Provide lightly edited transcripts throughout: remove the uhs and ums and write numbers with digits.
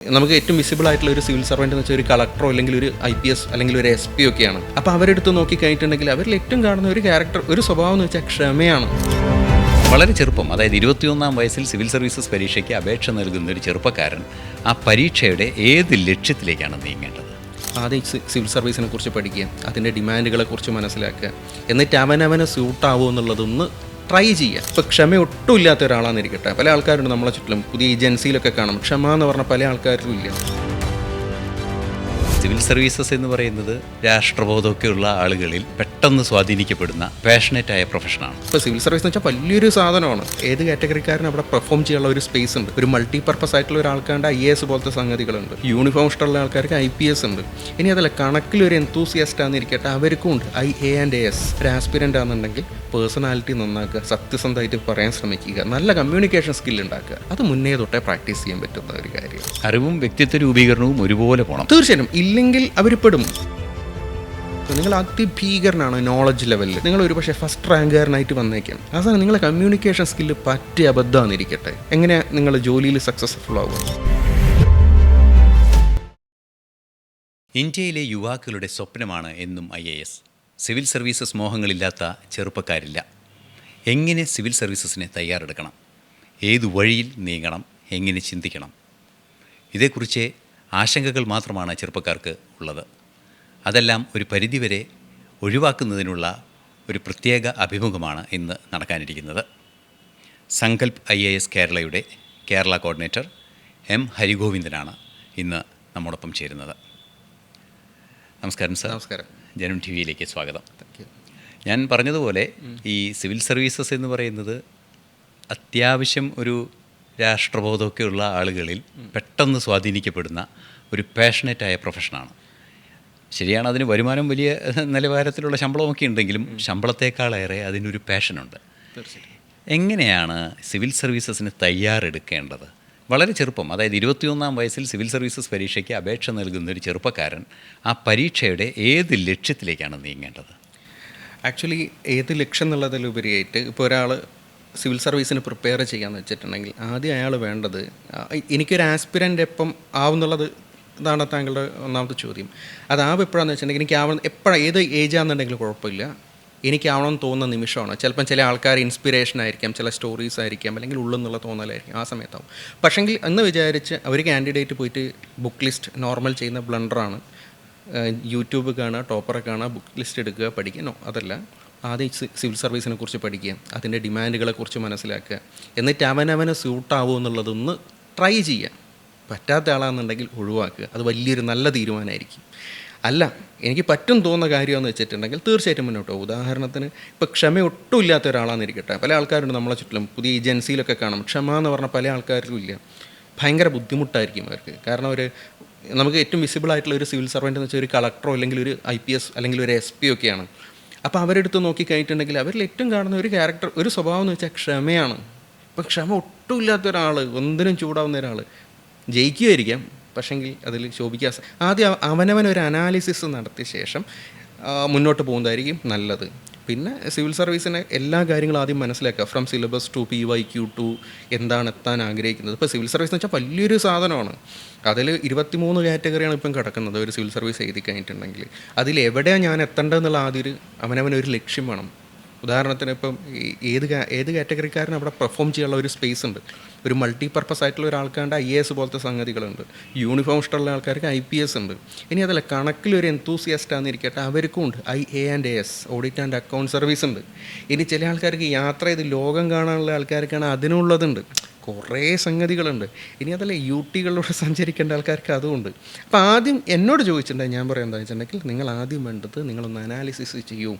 നമുക്ക് ഏറ്റവും വിസിബിൾ ആയിട്ടുള്ള ഒരു സിവിൽ സർവൻ്റ് എന്ന് വെച്ചാൽ ഒരു കളക്ടറോ അല്ലെങ്കിൽ ഒരു IPS അല്ലെങ്കിൽ ഒരു SP ഒക്കെയാണ്. അപ്പോൾ അവരെടുത്ത് നോക്കി കഴിഞ്ഞിട്ടുണ്ടെങ്കിൽ അവരിൽ ഏറ്റവും കാണുന്ന ഒരു ക്യാരക്ടർ, ഒരു സ്വഭാവം എന്ന് വെച്ചാൽ ക്ഷമയാണ്. വളരെ ചെറുപ്പം, അതായത് 21-ാം വയസ്സിൽ സിവിൽ സർവീസസ് പരീക്ഷയ്ക്ക് അപേക്ഷ നൽകുന്ന ഒരു ചെറുപ്പക്കാരൻ ആ പരീക്ഷയുടെ ഏത് ലക്ഷ്യത്തിലേക്കാണ് നീങ്ങേണ്ടത്? ആദ്യം സിവിൽ സർവീസിനെ കുറിച്ച് പഠിക്കുക, അതിൻ്റെ ഡിമാൻഡുകളെ കുറിച്ച് മനസ്സിലാക്കുക, എന്നിട്ട് അവനവനെ സ്യൂട്ടാവുമോ എന്നുള്ളതൊന്ന് ട്രൈ ചെയ്യുക. ഇപ്പോൾ ക്ഷമ ഒട്ടും ഇല്ലാത്ത ഒരാളാണെന്നിരിക്കട്ടെ, പല ആൾക്കാരുണ്ട് നമ്മളെ ചുറ്റിലും, പുതിയ ഏജൻസിയിലൊക്കെ കാണും, ക്ഷമ എന്ന് പറഞ്ഞാൽ പല ആൾക്കാരും ഇല്ല. സിവിൽ സർവീസസ് എന്ന് പറയുന്നത് രാഷ്ട്രബോധമൊക്കെയുള്ള ആളുകളിൽ പെട്ടെന്ന് സ്വാധീനിക്കപ്പെടുന്ന പാഷനേറ്റായ പ്രൊഫഷനാണ്. ഇപ്പോൾ സിവിൽ സർവീസ് എന്ന് വെച്ചാൽ വലിയൊരു സാധനമാണ്. ഏത് കാറ്റഗറിക്കാരനും അവിടെ പെർഫോം ചെയ്യാനുള്ള ഒരു സ്പേസ് ഉണ്ട്. ഒരു മൾട്ടി പർപ്പസ് ആയിട്ടുള്ള ഒരാൾക്കാണ്ട് IAS പോലത്തെ സംഗതികളുണ്ട്, യൂണിഫോം ഇഷ്ടമുള്ള ആൾക്കാർക്ക് IPS ഉണ്ട്. ഇനി അതല്ല, കണക്കിലൊരു എന്തൂസിയാസ്റ്റ് ആണെന്നിരിക്കട്ടെ, അവർക്കും ഉണ്ട് IA&AS. ഒരു ആസ്പിരൻ്റ് ആണെന്നുണ്ടെങ്കിൽ പേഴ്സണാലിറ്റി നന്നാക്കുക, സത്യസന്ധമായിട്ട് പറയാൻ ശ്രമിക്കുക, നല്ല കമ്മ്യൂണിക്കേഷൻ സ്കിൽ ഉണ്ടാക്കുക. അത് മുന്നേ തൊട്ടേ പ്രാക്ടീസ് ചെയ്യാൻ പറ്റുന്ന ഒരു കാര്യം. അറിവും വ്യക്തിത്വ രൂപീകരണവും ഒരുപോലെ പോകണം. തീർച്ചയായിട്ടും, ഇല്ലെങ്കിൽ അവർ പെടും. നിങ്ങൾ അതിഭീകരനാണ് നോളജ് ലെവലിൽ, നിങ്ങൾ ഒരു പക്ഷേ ഫസ്റ്റ് റാങ്കുകാരനായിട്ട് വന്നേക്കാം. അവസാനം നിങ്ങളെ കമ്മ്യൂണിക്കേഷൻ സ്കില്ല് പറ്റിയ അബദ്ധമാണെന്നിരിക്കട്ടെ, എങ്ങനെയാണ് നിങ്ങൾ ജോലിയിൽ സക്സസ്ഫുൾ ആവുക? ഇന്ത്യയിലെ യുവാക്കളുടെ സ്വപ്നമാണ് എന്നും IAS. സിവിൽ സർവീസസ് മോഹങ്ങളില്ലാത്ത ചെറുപ്പക്കാരില്ല. എങ്ങനെ സിവിൽ സർവീസസിനെ തയ്യാറെടുക്കണം, ഏതു വഴിയിൽ നീങ്ങണം, എങ്ങനെ ചിന്തിക്കണം, ഇതേക്കുറിച്ച് ആശങ്കകൾ മാത്രമാണ് ചെറുപ്പക്കാർക്ക് ഉള്ളത്. അതെല്ലാം ഒരു പരിധിവരെ ഒഴിവാക്കുന്നതിനുള്ള ഒരു പ്രത്യേക അഭിമുഖമാണ് ഇന്ന് നടക്കാനിരിക്കുന്നത്. സങ്കൽപ് IAS കേരളയുടെ കേരള കോർഡിനേറ്റർ M. ഹരിഗോവിന്ദനാണ് ഇന്ന് നമ്മോടൊപ്പം ചേരുന്നത്. നമസ്കാരം സർ. നമസ്കാരം. ജനം TV സ്വാഗതം. ഞാൻ പറഞ്ഞതുപോലെ ഈ സിവിൽ സർവീസസ് എന്ന് പറയുന്നത് അത്യാവശ്യം ഒരു രാഷ്ട്രബോധമൊക്കെയുള്ള ആളുകളിൽ പെട്ടെന്ന് സ്വാധീനിക്കപ്പെടുന്ന ഒരു പാഷനേറ്റായ പ്രൊഫഷനാണ്. ശരിയാണ്, അതിന് വരുമാനം വലിയ നിലവാരത്തിലുള്ള ശമ്പളമൊക്കെ ഉണ്ടെങ്കിലും ശമ്പളത്തേക്കാളേറെ അതിനൊരു പാഷനുണ്ട്. എങ്ങനെയാണ് സിവിൽ സർവീസസിന് തയ്യാറെടുക്കേണ്ടത്? വളരെ ചെറുപ്പം, അതായത് 21-ാം വയസ്സിൽ സിവിൽ സർവീസസ് പരീക്ഷയ്ക്ക് അപേക്ഷ നൽകുന്ന ഒരു ചെറുപ്പക്കാരൻ ആ പരീക്ഷയുടെ ഏത് ലക്ഷ്യത്തിലേക്കാണ് നീങ്ങേണ്ടത്? ആക്ച്വലി ഏത് ലക്ഷ്യം എന്നുള്ളതിലുപരിയായിട്ട് ഇപ്പോൾ ഒരാൾ സിവിൽ സർവീസിന് പ്രിപ്പയർ ചെയ്യാന്ന് വെച്ചിട്ടുണ്ടെങ്കിൽ ആദ്യം അയാൾ വേണ്ടത്, എനിക്കൊരു ആസ്പിരൻ്റ് എപ്പം ആവുന്നുള്ളത് ഇതാണ് താങ്കളുടെ ഒന്നാമത്തെ ചോദ്യം. അതാവും എപ്പോഴാണെന്ന് വെച്ചിട്ടുണ്ടെങ്കിൽ എനിക്ക് എപ്പോഴാണ്, ഏത് ഏജാണെന്നുണ്ടെങ്കിലും കുഴപ്പമില്ല, എനിക്കാവണമെന്ന് തോന്നുന്ന നിമിഷമാണ്. ചിലപ്പം ചില ആൾക്കാർ ഇൻസ്പിറേഷൻ ആയിരിക്കാം, ചില സ്റ്റോറീസ് ആയിരിക്കാം, അല്ലെങ്കിൽ ഉള്ളെന്നുള്ള തോന്നലായിരിക്കും, ആ സമയത്താവും. പക്ഷെങ്കിൽ എന്ന് വിചാരിച്ച് ഒരു കാൻഡിഡേറ്റ് പോയിട്ട് ബുക്ക് ലിസ്റ്റ് നോർമൽ ചെയ്യുന്ന ബ്ലണ്ടറാണ്. യൂട്യൂബ് കാണുക, ടോപ്പറെ കാണുക, ബുക്ക് ലിസ്റ്റ് എടുക്കുക, പഠിക്കുക. അതല്ല, ആദ്യം സിവിൽ സർവീസിനെ കുറിച്ച് പഠിക്കുക, അതിൻ്റെ ഡിമാൻഡുകളെ കുറിച്ച് മനസ്സിലാക്കുക, എന്നിട്ട് അവനവനെ സ്യൂട്ടാവുമോ എന്നുള്ളതൊന്ന് ട്രൈ ചെയ്യുക. പറ്റാത്ത ആളാണെന്നുണ്ടെങ്കിൽ ഒഴിവാക്കുക. അത് വലിയൊരു നല്ല തീരുമാനമായിരിക്കും. അല്ല, എനിക്ക് പറ്റും തോന്നുന്ന കാര്യമെന്ന് വെച്ചിട്ടുണ്ടെങ്കിൽ തീർച്ചയായിട്ടും മുന്നോട്ട് പോകും. ഉദാഹരണത്തിന് ഇപ്പോൾ ക്ഷമ ഒട്ടും ഇല്ലാത്ത ഒരാളാണെന്നിരിക്കട്ടെ, പല ആൾക്കാരുണ്ട് നമ്മളെ ചുറ്റിലും, പുതിയ ഏജൻസിയിലൊക്കെ കാണും, ക്ഷമ എന്ന് പറഞ്ഞാൽ പല ആൾക്കാർക്കും ഇല്ല. ഭയങ്കര ബുദ്ധിമുട്ടായിരിക്കും അവർക്ക്. കാരണം നമുക്ക് ഏറ്റവും വിസിബിൾ ആയിട്ടുള്ള ഒരു സിവിൽ സർവൻ്റ് എന്ന് വെച്ചാൽ ഒരു കളക്ടറോ അല്ലെങ്കിൽ ഒരു IPS അല്ലെങ്കിൽ ഒരു SP ഒക്കെയാണ്. അപ്പോൾ അവരെടുത്ത് നോക്കി കഴിഞ്ഞിട്ടുണ്ടെങ്കിൽ അവരിൽ ഏറ്റവും കാണുന്ന ഒരു ക്യാരക്ടർ, ഒരു സ്വഭാവം എന്ന് വെച്ചാൽ ക്ഷമയാണ്. ഇപ്പോൾ ക്ഷമ ഒട്ടും ഇല്ലാത്ത ഒരാൾ, ഒന്നിനും ചൂടാവുന്ന ഒരാൾ ജയിക്കുമായിരിക്കാം, പക്ഷെങ്കിൽ അതിൽ ശോഭിക്കാൻ ആദ്യം അവനവനൊരു അനാലിസിസ് നടത്തിയ ശേഷം മുന്നോട്ട് പോകുന്നതായിരിക്കും നല്ലത്. പിന്നെ സിവിൽ സർവീസിനെ എല്ലാ കാര്യങ്ങളും ആദ്യം മനസ്സിലാക്കുക, from syllabus to PYQ to എന്താണ് എത്താൻ ആഗ്രഹിക്കുന്നത്. ഇപ്പോൾ സിവിൽ സർവീസ് എന്ന് വെച്ചാൽ വലിയൊരു സാധനമാണ്. അതിൽ 23 കാറ്റഗറിയാണ് ഇപ്പം കിടക്കുന്നത്. ഒരു സിവിൽ സർവീസ് എഴുതി കഴിഞ്ഞിട്ടുണ്ടെങ്കിൽ അതിൽ എവിടെയാണ് ഞാൻ എത്തേണ്ടതെന്നുള്ള ആദ്യം അവനവനൊരു ലക്ഷ്യം വേണം. ഉദാഹരണത്തിന് ഇപ്പം ഏത് കാറ്റഗറിക്കാരനും അവിടെ പെർഫോം ചെയ്യാനുള്ള ഒരു സ്പേസ് ഉണ്ട്. ഒരു മൾട്ടി പർപ്പസ് ആയിട്ടുള്ള ഒരാൾക്കാണ്ട് IAS പോലത്തെ സംഗതികളുണ്ട്, യൂണിഫോം ഇഷ്ടമുള്ള ആൾക്കാർക്ക് IPS ഉണ്ട്. ഇനി അതല്ല, കണക്കിലൊരു എന്തൂസിയാസ്റ്റ് ആണെന്നിരിക്കട്ടെ, അവർക്കും ഉണ്ട് IA&AS, audit and account service ഉണ്ട്. ഇനി ചില ആൾക്കാർക്ക് യാത്ര ചെയ്ത് ലോകം കാണാനുള്ള ആൾക്കാർക്കാണ് അതിനുള്ളതുണ്ട്. കുറേ സംഗതികളുണ്ട്. ഇനി അതല്ല, UTകളിലൂടെ സഞ്ചരിക്കേണ്ട ആൾക്കാർക്ക് അതുമുണ്ട്. അപ്പോൾ ആദ്യം എന്നോട് ചോദിച്ചിട്ടുണ്ടെങ്കിൽ ഞാൻ പറയാം എന്താ വെച്ചിട്ടുണ്ടെങ്കിൽ, നിങ്ങൾ ആദ്യം വേണ്ടത് നിങ്ങളൊന്ന് അനാലിസിസ് ചെയ്യൂ.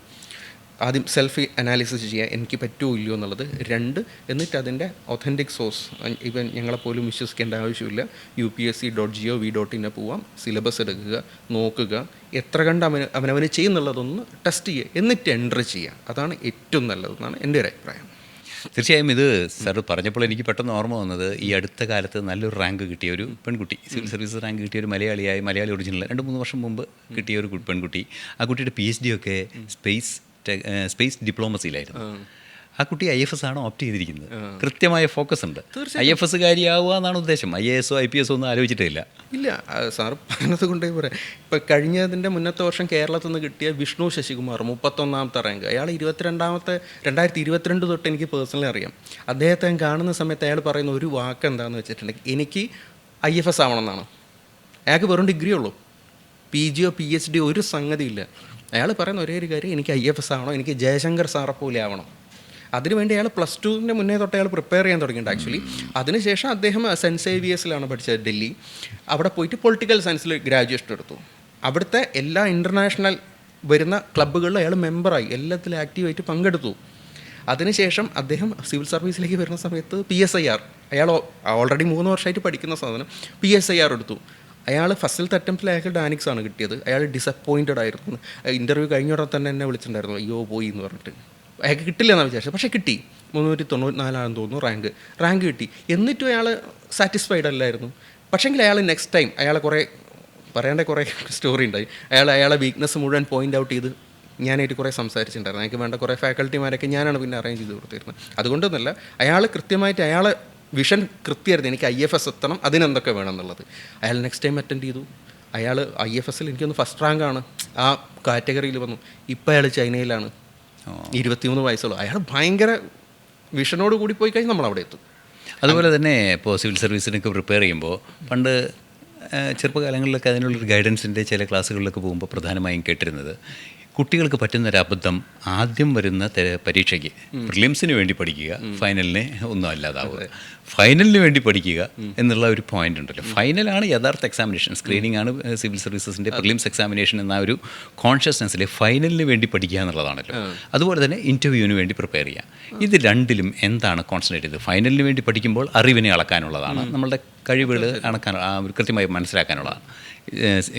ആദ്യം സെൽഫ് അനാലിസിസ് ചെയ്യുക, എനിക്ക് പറ്റുമോ ഇല്ലയോ എന്നുള്ളത്. 2, എന്നിട്ട് അതിൻ്റെ ഒതൻറ്റിക് സോഴ്സ്, ഇവൻ ഞങ്ങളെപ്പോലും വിശ്വസിക്കേണ്ട ആവശ്യമില്ല, UPSC.gov.in പോവാം, സിലബസ് എടുക്കുക, നോക്കുക, എത്ര കണ്ട് അവനവന് ചെയ്യുന്നുള്ളതൊന്ന് ടെസ്റ്റ് ചെയ്യുക, എന്നിട്ട് എൻ്റർ ചെയ്യുക. അതാണ് ഏറ്റവും നല്ലതെന്നാണ് എൻ്റെ ഒരു അഭിപ്രായം. തീർച്ചയായും ഇത് സാർ പറഞ്ഞപ്പോൾ എനിക്ക് പെട്ടെന്ന് ഓർമ്മ വന്നത്, ഈ അടുത്ത കാലത്ത് നല്ലൊരു റാങ്ക് കിട്ടിയ ഒരു പെൺകുട്ടി, സിവിൽ സർവീസ് റാങ്ക് കിട്ടിയ ഒരു മലയാളി ഒറിജിനൽ 2-3 വർഷം മുമ്പ് കിട്ടിയ ഒരു പെൺകുട്ടി. ആ കുട്ടിയുടെ PhD ഒക്കെ സ്പേസ് ഡിപ്ലോമസിയിലായിരുന്നു. ആ കുട്ടി IFS ആണ് ഓപ്റ്റ് ചെയ്തിരിക്കുന്നത്. കൃത്യമായ ഫോക്കസ് ഉണ്ട്. IFS കാര്യമാവുക എന്നാണ് ഉദ്ദേശം. IAS IPS ഒന്നും ആലോചിച്ചിട്ടില്ല. ഇല്ല, സാറ് പറഞ്ഞത് കൊണ്ടേ പറയാം. ഇപ്പം കഴിഞ്ഞതിൻ്റെ മുന്നത്തെ വർഷം കേരളത്തിൽ നിന്ന് കിട്ടിയ വിഷ്ണു ശശികുമാർ 31ാമത്തെ റാങ്ക്. അയാൾ 2022 തൊട്ട് എനിക്ക് പേഴ്സണലി അറിയാം. അദ്ദേഹത്തെ ഞാൻ കാണുന്ന സമയത്ത് അയാൾ പറയുന്ന ഒരു വാക്ക് എന്താണെന്ന് വെച്ചിട്ടുണ്ടെങ്കിൽ എനിക്ക് IFS ആവണമെന്നാണ്. അയാൾക്ക് വെറും ഡിഗ്രി ഉള്ളൂ, PG PhD ഒരു സംഗതിയില്ല. അയാൾ പറയുന്ന ഒരേ ഒരു കാര്യം, എനിക്ക് IFS ആവണം, എനിക്ക് ജയശങ്കർ സാറെ പോലെ ആവണം. അതിനുവേണ്ടി അയാൾ +2 മുന്നേ തൊട്ട് അയാൾ പ്രിപ്പയർ ചെയ്യാൻ തുടങ്ങിയിട്ടുണ്ട് ആക്ച്വലി. അതിനുശേഷം അദ്ദേഹം സെൻറ്റ് സേവിയേഴ്സിലാണ് പഠിച്ചത്, ഡൽഹി. അവിടെ പോയിട്ട് പൊളിറ്റിക്കൽ സയൻസിൽ ഗ്രാജുവേഷൻ എടുത്തു. അവിടുത്തെ എല്ലാ ഇൻ്റർനാഷണൽ വരുന്ന ക്ലബ്ബുകളിലും അയാൾ മെമ്പറായി, എല്ലാത്തിലും ആക്റ്റീവായിട്ട് പങ്കെടുത്തു. അതിനുശേഷം അദ്ദേഹം സിവിൽ സർവീസിലേക്ക് വരുന്ന സമയത്ത് PSIR, അയാൾ ഓൾറെഡി 3 വർഷമായിട്ട് പഠിക്കുന്ന സാധനം PSIR എടുത്തു. അയാൾ ഫസ്റ്റിലത്തെ അറ്റംപ്റ്റിൽ അയാൾക്ക് ഡാനിക്സ് ആണ് കിട്ടിയത്. അയാൾ ഡിസപ്പോയിൻറ്റഡ് ആയിരുന്നു. ഇൻ്റർവ്യൂ കഴിഞ്ഞ ഉടനെ തന്നെ എന്നെ വിളിച്ചിട്ടുണ്ടായിരുന്നു, അയ്യോ പോയി എന്ന് പറഞ്ഞിട്ട്. അയാൾക്ക് കിട്ടില്ല എന്നാണ് വിചാരിച്ചത്, പക്ഷേ കിട്ടി. 394 തോന്നുന്നു റാങ്ക് കിട്ടി. എന്നിട്ടും അയാൾ സാറ്റിസ്ഫൈഡ് അല്ലായിരുന്നു. പക്ഷേങ്കിൽ അയാൾ നെക്സ്റ്റ് ടൈം അയാളെ പറയേണ്ട കുറേ സ്റ്റോറി ഉണ്ടായി. അയാളെ വീക്ക്നെസ് മുഴുവൻ പോയിൻ്റ് ഔട്ട് ചെയ്ത് ഞാനായിട്ട് കുറേ സംസാരിച്ചിട്ടുണ്ടായിരുന്നു. എനിക്ക് വേണ്ട കുറേ ഫാക്കൽറ്റിമാരൊക്കെ ഞാനാണ് പിന്നെ അറേഞ്ച് ചെയ്ത് കൊടുത്തിരുന്നത്. അതുകൊണ്ടൊന്നല്ല, അയാൾ കൃത്യമായിട്ട് അയാളെ വിഷൻ കൃത്യമായിരുന്നു, എനിക്ക് IFS എത്തണം, അതിനെന്തൊക്കെ വേണം എന്നുള്ളത്. അയാൾ നെക്സ്റ്റ് ടൈം അറ്റൻഡ് ചെയ്തു. അയാൾ IFSൽ എനിക്കൊന്ന് ഫസ്റ്റ് റാങ്കാണ്, ആ കാറ്റഗറിയിൽ വന്നു. ഇപ്പോൾ അയാൾ ചൈനയിലാണ്, 23 വയസ്സുള്ളൂ. അയാൾ ഭയങ്കര വിഷനോട് കൂടി പോയി കഴിഞ്ഞാൽ നമ്മളവിടെ എത്തും. അതുപോലെ തന്നെ ഇപ്പോൾ സിവിൽ സർവീസിനൊക്കെ പ്രിപ്പയർ ചെയ്യുമ്പോൾ പണ്ട് ചെറുപ്പകാലങ്ങളിലൊക്കെ അതിനുള്ളൊരു ഗൈഡൻസിൻ്റെ ചില ക്ലാസ്സുകളിലൊക്കെ പോകുമ്പോൾ പ്രധാനമായും കേട്ടിരുന്നത്, കുട്ടികൾക്ക് പറ്റുന്നൊരബദ്ധം ആദ്യം വരുന്ന പരീക്ഷയ്ക്ക് പ്രിലിംസിന് വേണ്ടി പഠിക്കുക, ഫൈനലിന് ഒന്നും അല്ലാതാവുക. ഫൈനലിന് വേണ്ടി പഠിക്കുക എന്നുള്ള ഒരു പോയിന്റ് ഉണ്ടല്ലോ. ഫൈനലാണ് യഥാർത്ഥ എക്സാമിനേഷൻ, സ്ക്രീനിങ് ആണ് സിവിൽ സർവീസസിൻ്റെ പ്രിലിംസ് എക്സാമിനേഷൻ എന്ന ഒരു കോൺഷ്യസ്നെസ്സിൽ ഫൈനലിന് വേണ്ടി പഠിക്കുക എന്നുള്ളതാണല്ലോ. അതുപോലെ തന്നെ ഇൻ്റർവ്യൂവിന് വേണ്ടി പ്രിപ്പയർ ചെയ്യുക. ഇത് രണ്ടിലും എന്താണ് കോൺസെൻട്രേറ്റ് ചെയ്തത്? ഫൈനലിന് വേണ്ടി പഠിക്കുമ്പോൾ അറിവിനെ അളക്കാനുള്ളതാണ്, നമ്മളുടെ കഴിവുകൾ കൃത്യമായി മനസ്സിലാക്കാനുള്ളതാണ്.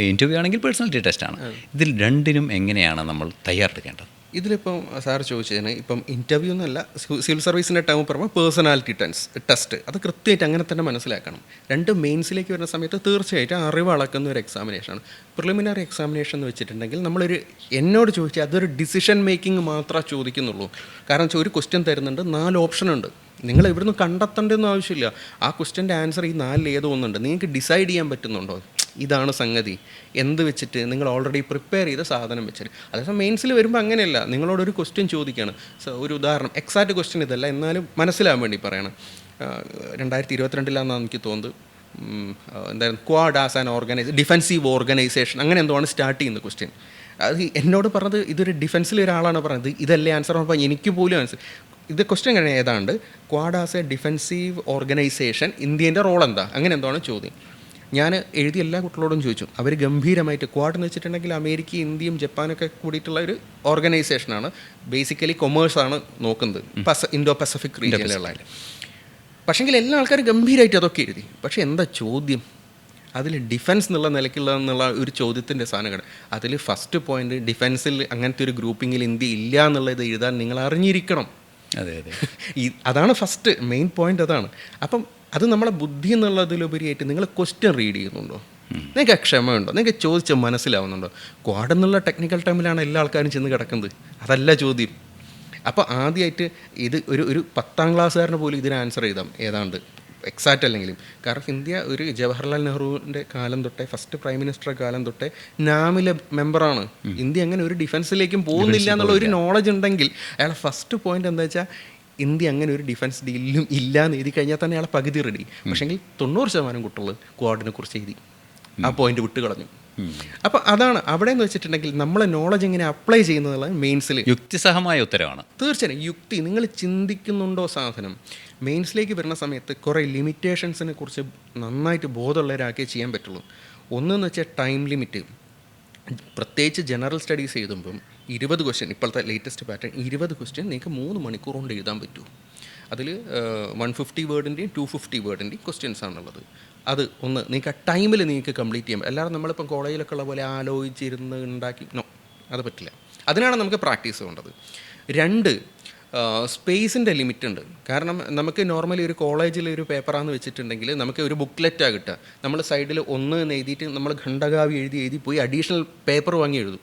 ഇൻ്റർവ്യൂ ആണെങ്കിൽ പേഴ്സണാലിറ്റി ടെസ്റ്റാണ്. ഇതിൽ രണ്ടിനും എങ്ങനെയാണ് നമ്മൾ തയ്യാറെടുക്കേണ്ടത്? ഇതിലിപ്പം സാർ ചോദിച്ചതിന് ഇപ്പം ഇൻ്റർവ്യൂ എന്നല്ല, സിവിൽ സർവീസിൻ്റെ ടൈം പറയുമ്പോൾ പേഴ്സണാലിറ്റി ടെസ്റ്റ് അത് കൃത്യമായിട്ട് അങ്ങനെ തന്നെ മനസ്സിലാക്കണം. രണ്ട് മെയിൻസിലേക്ക് വരുന്ന സമയത്ത് തീർച്ചയായിട്ടും അറിവ് അളക്കുന്ന ഒരു എക്സാമിനേഷനാണ്. പ്രിലിമിനറി എക്സാമിനേഷൻ എന്ന് വെച്ചിട്ടുണ്ടെങ്കിൽ എന്നോട് ചോദിച്ചാൽ അതൊരു ഡിസിഷൻ മേക്കിംഗ് മാത്രമേ ചോദിക്കുന്നുള്ളൂ. കാരണം ഒരു ക്വസ്റ്റ്യൻ തരുന്നുണ്ട്, 4 ഓപ്ഷൻ ഉണ്ട്. നിങ്ങൾ ഇവിടുന്ന് കണ്ടെത്തേണ്ടതൊന്നും ആവശ്യമില്ല. ആ ക്വസ്റ്റ്യൻ്റെ ആൻസർ ഈ 4 ഏതോ ഒന്നുണ്ട്. നിങ്ങൾക്ക് ഡിസൈഡ് ചെയ്യാൻ പറ്റുന്നുണ്ടോ, ഇതാണ് സംഗതി, എന്ത് വെച്ചിട്ട് നിങ്ങൾ ഓൾറെഡി പ്രിപ്പയർ ചെയ്ത സാധനം വെച്ചിട്ട്. അതേസമയം മെയിൻസിൽ വരുമ്പോൾ അങ്ങനെയല്ല, നിങ്ങളോടൊരു ക്വസ്റ്റ്യൻ ചോദിക്കുകയാണ്. ഒരു ഉദാഹരണം, എക്സാക്റ്റ് ക്വസ്റ്റ്യൻ ഇതല്ല, എന്നാലും മനസ്സിലാവാൻ വേണ്ടി പറയണം. 2022 എനിക്ക് തോന്നുന്നത്, എന്തായിരുന്നു, quad as an defensive organisation അങ്ങനെ എന്തോ ആണ് സ്റ്റാർട്ട് ചെയ്യുന്നത് ക്വസ്റ്റ്യൻ. അത് എന്നോട് പറഞ്ഞത് ഇതൊരു ഡിഫെൻസിൽ ഒരാളാണ് പറഞ്ഞത്, ഇതല്ലേ ആൻസർ. അപ്പോൾ എനിക്ക് പോലും ആൻസർ ഇത് ക്വസ്റ്റ്യൻ കഴിഞ്ഞാൽ ഏതാണ്ട് quad as a defensive organization, ഇന്ത്യൻ്റെ റോൾ എന്താ, അങ്ങനെ എന്തോ ആണ് ചോദ്യം. ഞാൻ എഴുതിയ എല്ലാ കുട്ടികളോടും ചോദിച്ചു. അവർ ഗംഭീരമായിട്ട്, ക്വാഡ് എന്ന് വെച്ചിട്ടുണ്ടെങ്കിൽ അമേരിക്ക, ഇന്ത്യയും ജപ്പാനൊക്കെ കൂടിയിട്ടുള്ള ഒരു ഓർഗനൈസേഷനാണ്. ബേസിക്കലി കൊമേഴ്സാണ് നോക്കുന്നത്, ഇൻഡോ പസഫിക് റീജിയനിലുള്ള. പക്ഷേങ്കിൽ എല്ലാ ആൾക്കാരും ഗംഭീരമായിട്ട് അതൊക്കെ എഴുതി. പക്ഷേ എന്താ ചോദ്യം, അതിൽ ഡിഫെൻസ് എന്നുള്ള നിലയ്ക്കുള്ള ഒരു ചോദ്യത്തിൻ്റെ സാധനങ്ങൾ. അതിൽ ഫസ്റ്റ് പോയിന്റ്, ഡിഫെൻസിൽ അങ്ങനത്തെ ഒരു ഗ്രൂപ്പിങ്ങിൽ ഇന്ത്യ ഇല്ല എന്നുള്ളത് എഴുതാൻ നിങ്ങൾ അറിഞ്ഞിരിക്കണം. അതെ അതെ, അതാണ് ഫസ്റ്റ് മെയിൻ പോയിന്റ്, അതാണ്. അപ്പം അത് നമ്മളെ ബുദ്ധി എന്നുള്ളതിലുപരിയായിട്ട് നിങ്ങൾ ക്വസ്റ്റ്യൻ റീഡ് ചെയ്യുന്നുണ്ടോ, നിങ്ങൾക്ക് ക്ഷമയുണ്ടോ, നിങ്ങൾക്ക് ചോദിച്ച് മനസ്സിലാവുന്നുണ്ടോ. ക്വാഡ് എന്നുള്ള ടെക്നിക്കൽ ടൈമിലാണ് എല്ലാ ആൾക്കാരും ചെന്ന് കിടക്കുന്നത്, അതല്ല ചോദ്യം. അപ്പോൾ ആദ്യമായിട്ട് ഇത് ഒരു 10ാം ക്ലാസ്സുകാരന് പോലും ഇതിന് ആൻസർ ചെയ്താം ഏതാണ്ട്, എക്സാക്റ്റ് അല്ലെങ്കിലും. കാരണം ഇന്ത്യ ഒരു ജവഹർലാൽ നെഹ്റുവിൻ്റെ കാലം തൊട്ടേ, ഫസ്റ്റ് പ്രൈം മിനിസ്റ്റർ കാലം തൊട്ടേ നാമിലെ മെമ്പറാണ്. ഇന്ത്യ അങ്ങനെ ഒരു ഡിഫൻസിലേക്കും പോകുന്നില്ല എന്നുള്ള ഒരു നോളജ് ഉണ്ടെങ്കിൽ അയാളെ ഫസ്റ്റ് പോയിന്റ് എന്താ വെച്ചാൽ, ഇന്ത്യ അങ്ങനെ ഒരു ഡിഫൻസ് ഡീലിലും ഇല്ല എന്ന് എഴുതി കഴിഞ്ഞാൽ തന്നെ അയാളെ പകുതി റെഡി. പക്ഷേങ്കിൽ 90% കുട്ടികൾ ക്വാഡിനെ കുറിച്ച് എഴുതി, ആ പോയിന്റ് വിട്ട് കളഞ്ഞു. അപ്പോൾ അതാണ് അവിടെ എന്ന് വെച്ചിട്ടുണ്ടെങ്കിൽ നമ്മളെ നോളജ് എങ്ങനെ അപ്ലൈ ചെയ്യുന്നതുള്ള മെയിൻസിൽ യുക്തിസഹമായ ഉത്തരവാണ്. തീർച്ചയായും യുക്തി, നിങ്ങൾ ചിന്തിക്കുന്നുണ്ടോ സാധനം. മെയിൻസിലേക്ക് വരുന്ന സമയത്ത് കുറേ ലിമിറ്റേഷൻസിനെ കുറിച്ച് നന്നായിട്ട് ബോധമുള്ളവരാക്കേ ചെയ്യാൻ പറ്റുള്ളൂ. ഒന്നെന്ന് വെച്ചാൽ ടൈം ലിമിറ്റ്. പ്രത്യേകിച്ച് ജനറൽ സ്റ്റഡീസ് എഴുതുമ്പം 20 ക്വസ്റ്റ്യൻ, ഇപ്പോഴത്തെ ലേറ്റസ്റ്റ് പാറ്റേൺ 20 ക്വസ്റ്റ്യൻ നിങ്ങൾക്ക് 3 മണിക്കൂർ കൊണ്ട് എഴുതാൻ പറ്റൂ. അതിൽ 150 വേർഡിൻ്റെയും 250 വേർഡിൻ്റെയും ക്വസ്റ്റ്യൻസ് ആണുള്ളത്. അത് ഒന്ന് നിങ്ങൾക്ക് ആ ടൈമിൽ നിങ്ങൾക്ക് കംപ്ലീറ്റ് ചെയ്യാൻ പറ്റും. അല്ലാതെ നമ്മളിപ്പം കോളേജിലൊക്കെ ഉള്ള പോലെ ആലോചിച്ചിരുന്ന് ഉണ്ടാക്കി അത് പറ്റില്ല. അതിനാണ് നമുക്ക് പ്രാക്ടീസ് വേണ്ടത്. 2, സ്പേസിൻ്റെ ലിമിറ്റ് ഉണ്ട്. കാരണം നമുക്ക് നോർമലി ഒരു കോളേജിൽ ഒരു പേപ്പറാന്ന് വെച്ചിട്ടുണ്ടെങ്കിൽ നമുക്ക് ഒരു ബുക്ക്ലെറ്റാണ് കിട്ടുക. നമ്മൾ സൈഡിൽ 1 എന്ന് എഴുതിയിട്ട് നമ്മൾ ഖണ്ഡകാവ്യം എഴുതി പോയി അഡീഷണൽ പേപ്പർ വാങ്ങി എഴുതും.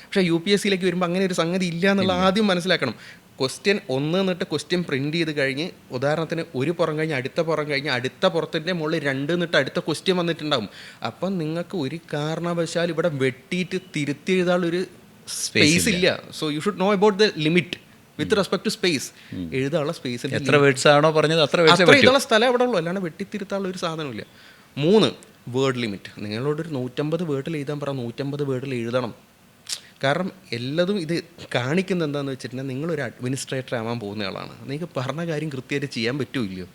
പക്ഷേ UPSCയിലേക്ക് വരുമ്പോൾ അങ്ങനെ ഒരു സംഗതി ഇല്ല എന്നുള്ള ആദ്യം മനസ്സിലാക്കണം. ക്വസ്റ്റ്യൻ ഒന്ന് എന്നിട്ട് ക്വസ്റ്റ്യൻ പ്രിൻറ്റ് ചെയ്ത് കഴിഞ്ഞ് ഉദാഹരണത്തിന് ഒരു പുറം കഴിഞ്ഞ് അടുത്ത പുറം കഴിഞ്ഞ് അടുത്ത പുറത്തിൻ്റെ മുകളിൽ 2 എന്നിട്ട് അടുത്ത ക്വസ്റ്റ്യൻ വന്നിട്ടുണ്ടാവും. അപ്പം നിങ്ങൾക്ക് ഒരു കാരണവശാൽ ഇവിടെ വെട്ടിയിട്ട് തിരുത്തി എഴുതാനുള്ളൊരു സ്പേസ് ഇല്ല. So you should know about the limit with respect to space. എഴുതാനുള്ള സ്പേസ് എത്ര വേർഡ്സ് ആണോ പറഞ്ഞത് അത്ര എഴുതാനുള്ള സ്ഥലം എവിടെ ഉള്ളൂ, അല്ലാണ്ട് വെട്ടിത്തിരുത്താനുള്ള ഒരു സാധനമില്ല. 3 വേർഡ് ലിമിറ്റ്. നിങ്ങളോടൊരു 150 വേർഡിൽ എഴുതാൻ പറ, 150 വേർഡിൽ എഴുതണം. കാരണം എല്ലാതും ഇത് കാണിക്കുന്നത് എന്താണെന്ന് വെച്ചിട്ടുണ്ടെങ്കിൽ നിങ്ങളൊരു അഡ്മിനിസ്ട്രേറ്റർ ആവാൻ പോകുന്ന ആളാണ്. നിങ്ങൾക്ക് പറഞ്ഞ കാര്യം കൃത്യമായിട്ട് ചെയ്യാൻ പറ്റുമല്ലോ.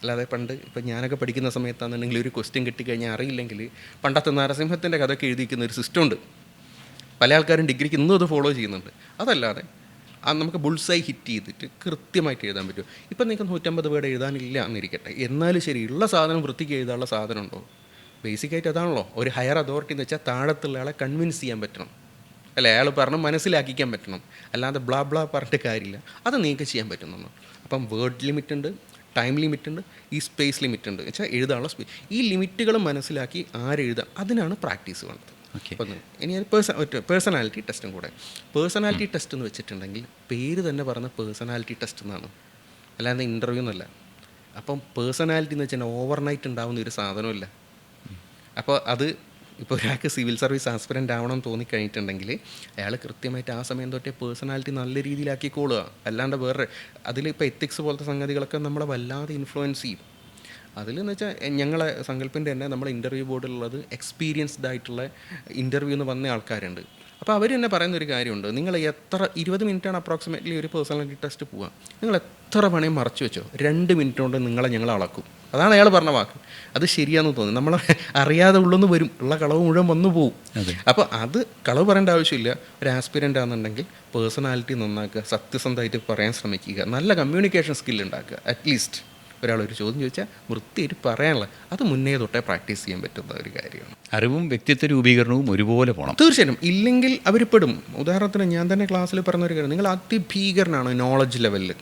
അല്ലാതെ പണ്ട് ഇപ്പം ഞാനൊക്കെ പഠിക്കുന്ന സമയത്താണെന്നുണ്ടെങ്കിൽ ഒരു ക്വസ്റ്റ്യൻ കിട്ടിക്കഴിഞ്ഞാൽ അറിയില്ലെങ്കിൽ പണ്ടത്തെ നരസിംഹത്തിൻ്റെ കഥയൊക്കെ എഴുതിയിരിക്കുന്ന ഒരു സിസ്റ്റം ഉണ്ട്. പല ആൾക്കാരും ഡിഗ്രിക്ക് ഇന്നും അത് ഫോളോ ചെയ്യുന്നുണ്ട്. അതല്ലാതെ നമുക്ക് ബുൾസൈ ഹിറ്റ് ചെയ്തിട്ട് കൃത്യമായിട്ട് എഴുതാൻ പറ്റും. ഇപ്പം നിങ്ങൾക്ക് 150 വേർഡ് എഴുതാനില്ല എന്നിരിക്കട്ടെ, എന്നാലും ശരി, ഉള്ള സാധനം വൃത്തിക്ക് എഴുതാനുള്ള സാധനം ഉണ്ടോ? ബേസിക്കായിട്ട് അതാണല്ലോ ഒരു ഹയർ അതോറിറ്റി എന്ന് വെച്ചാൽ താഴത്തുള്ള ആളെ കൺവിൻസ് ചെയ്യാൻ പറ്റണം, അല്ല അയാൾ പറഞ്ഞ് മനസ്സിലാക്കിക്കാൻ പറ്റണം. അല്ലാതെ ബ്ലാ ബ്ലാ പറഞ്ഞിട്ട് കാര്യമില്ല. അത് നിങ്ങൾക്ക് ചെയ്യാൻ പറ്റുന്നു. അപ്പം വേർഡ് ലിമിറ്റ് ഉണ്ട്, ടൈം ലിമിറ്റ് ഉണ്ട്, ഈ സ്പേസ് ലിമിറ്റ് ഉണ്ട്. വെച്ചാൽ എഴുതാനുള്ള സ്പേസ്. ഈ ലിമിറ്റുകൾ മനസ്സിലാക്കി ആരെഴുതാം, അതിനാണ് പ്രാക്ടീസ് വേണ്ടത്. അപ്പം ഇനി പേഴ്സണാലിറ്റി ടെസ്റ്റും കൂടെ. പേഴ്സണാലിറ്റി ടെസ്റ്റ് എന്ന് വെച്ചിട്ടുണ്ടെങ്കിൽ പേര് തന്നെ പറഞ്ഞ പേഴ്സണാലിറ്റി ടെസ്റ്റ് എന്നാണ്, അല്ലാതെ ഇൻ്റർവ്യൂ എന്നല്ല. അപ്പം പേഴ്സണാലിറ്റി എന്ന് വെച്ചാൽ ഓവർനൈറ്റ് ഉണ്ടാവുന്ന ഒരു സാധനമല്ല. അപ്പോൾ അത് ഇപ്പോൾ ഒരാൾക്ക് സിവിൽ സർവീസ് ആസ്പിരൻ്റ് ആവണം തോന്നിക്കഴിഞ്ഞിട്ടുണ്ടെങ്കിൽ അയാൾ കൃത്യമായിട്ട് ആ സമയം തൊട്ടേ പേഴ്സണാലിറ്റി നല്ല രീതിയിലാക്കിക്കോളുക. അല്ലാണ്ട് വേറെ അതിലിപ്പോൾ എത്തിക്സ് പോലത്തെ സംഗതികളൊക്കെ നമ്മളെ വല്ലാതെ ഇൻഫ്ലുവൻസ് ചെയ്യും. അതിലെന്ന് വെച്ചാൽ ഞങ്ങളെ സങ്കല്പൻ്റെ തന്നെ നമ്മുടെ ഇൻ്റർവ്യൂ ബോർഡിലുള്ളത് എക്സ്പീരിയൻസ്ഡ് ആയിട്ടുള്ള ഇൻ്റർവ്യൂ എന്ന് വന്ന ആൾക്കാരുണ്ട്. അപ്പോൾ അവർ തന്നെ പറയുന്നൊരു കാര്യമുണ്ട്, നിങ്ങൾ എത്ര 20 മിനിറ്റാണ് അപ്രോക്സിമേറ്റ്ലി ഒരു പേഴ്സണാലിറ്റി ടെസ്റ്റ് പോവുക, നിങ്ങൾ എത്ര പണയും മറച്ചു വെച്ചോ, 2 മിനിറ്റ് കൊണ്ട് ഞങ്ങൾ അളക്കും. അതാണ് അയാൾ പറഞ്ഞ വാക്ക്. അത് ശരിയാണെന്ന് തോന്നി. നമ്മളെ അറിയാതെ ഉള്ളെന്ന് വരും, ഉള്ള കളവ് മുഴുവൻ വന്നു പോവും. അപ്പോൾ അത് കളവ് പറയേണ്ട ആവശ്യമില്ല. ഒരു ആസ്പിരൻ്റ് ആണെന്നുണ്ടെങ്കിൽ പേഴ്സണാലിറ്റി നന്നാക്കുക, സത്യസന്ധമായിട്ട് പറയാൻ ശ്രമിക്കുക, നല്ല കമ്മ്യൂണിക്കേഷൻ സ്കിൽ ഉണ്ടാക്കുക. അറ്റ്ലീസ്റ്റ് ഒരാളൊരു ചോദ്യം ചോദിച്ചാൽ വൃത്തിയായിട്ട് പറയാനുള്ള അത് മുന്നേ തൊട്ടേ പ്രാക്ടീസ് ചെയ്യാൻ പറ്റുന്ന ഒരു കാര്യമാണ്. അറിവും വ്യക്തിത്വ രൂപീകരണവും ഒരുപോലെ പോകണം. തീർച്ചയായിട്ടും. ഇല്ലെങ്കിൽ അവർ പെടും. ഉദാഹരണത്തിന് ഞാൻ തന്നെ ക്ലാസ്സിൽ പറഞ്ഞൊരു കാര്യം, നിങ്ങൾ അതിഭീകരനാണ് നോളജ് ലെവലിൽ.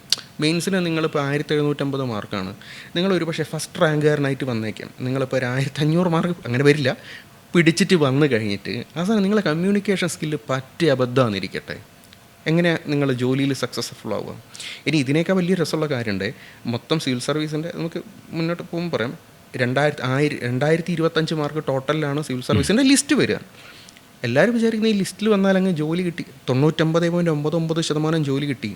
മെയിൻസിന് നിങ്ങളിപ്പോൾ 1750 മാർക്കാണ്, നിങ്ങൾ ഒരു പക്ഷേ ഫസ്റ്റ് റാങ്കുകാരനായിട്ട് വന്നേക്കാം. നിങ്ങളിപ്പോൾ ഒരു 1500 മാർക്ക് അങ്ങനെ വരില്ല, പിടിച്ചിട്ട് വന്നു കഴിഞ്ഞിട്ട് അവസാനം നിങ്ങളെ കമ്മ്യൂണിക്കേഷൻ സ്കില്ല് പറ്റിയ അബദ്ധമാണെന്നിരിക്കട്ടെ, എങ്ങനെ നിങ്ങൾ ജോലിയിൽ സക്സസ്ഫുൾ ആവുക? ഇനി ഇതിനേക്കാൾ വലിയ രസമുള്ള കാര്യമുണ്ട്. മൊത്തം സിവിൽ സർവീസിൻ്റെ നമുക്ക് മുന്നോട്ട് പോകുമ്പോൾ പറയാം, 2025 മാർക്ക് ടോട്ടലിലാണ് സിവിൽ സർവീസിൻ്റെ ലിസ്റ്റ് വരിക. എല്ലാവരും വിചാരിക്കുന്ന ഈ ലിസ്റ്റിൽ വന്നാൽ അങ്ങ് ജോലി കിട്ടി, 99.99% ജോലി കിട്ടി.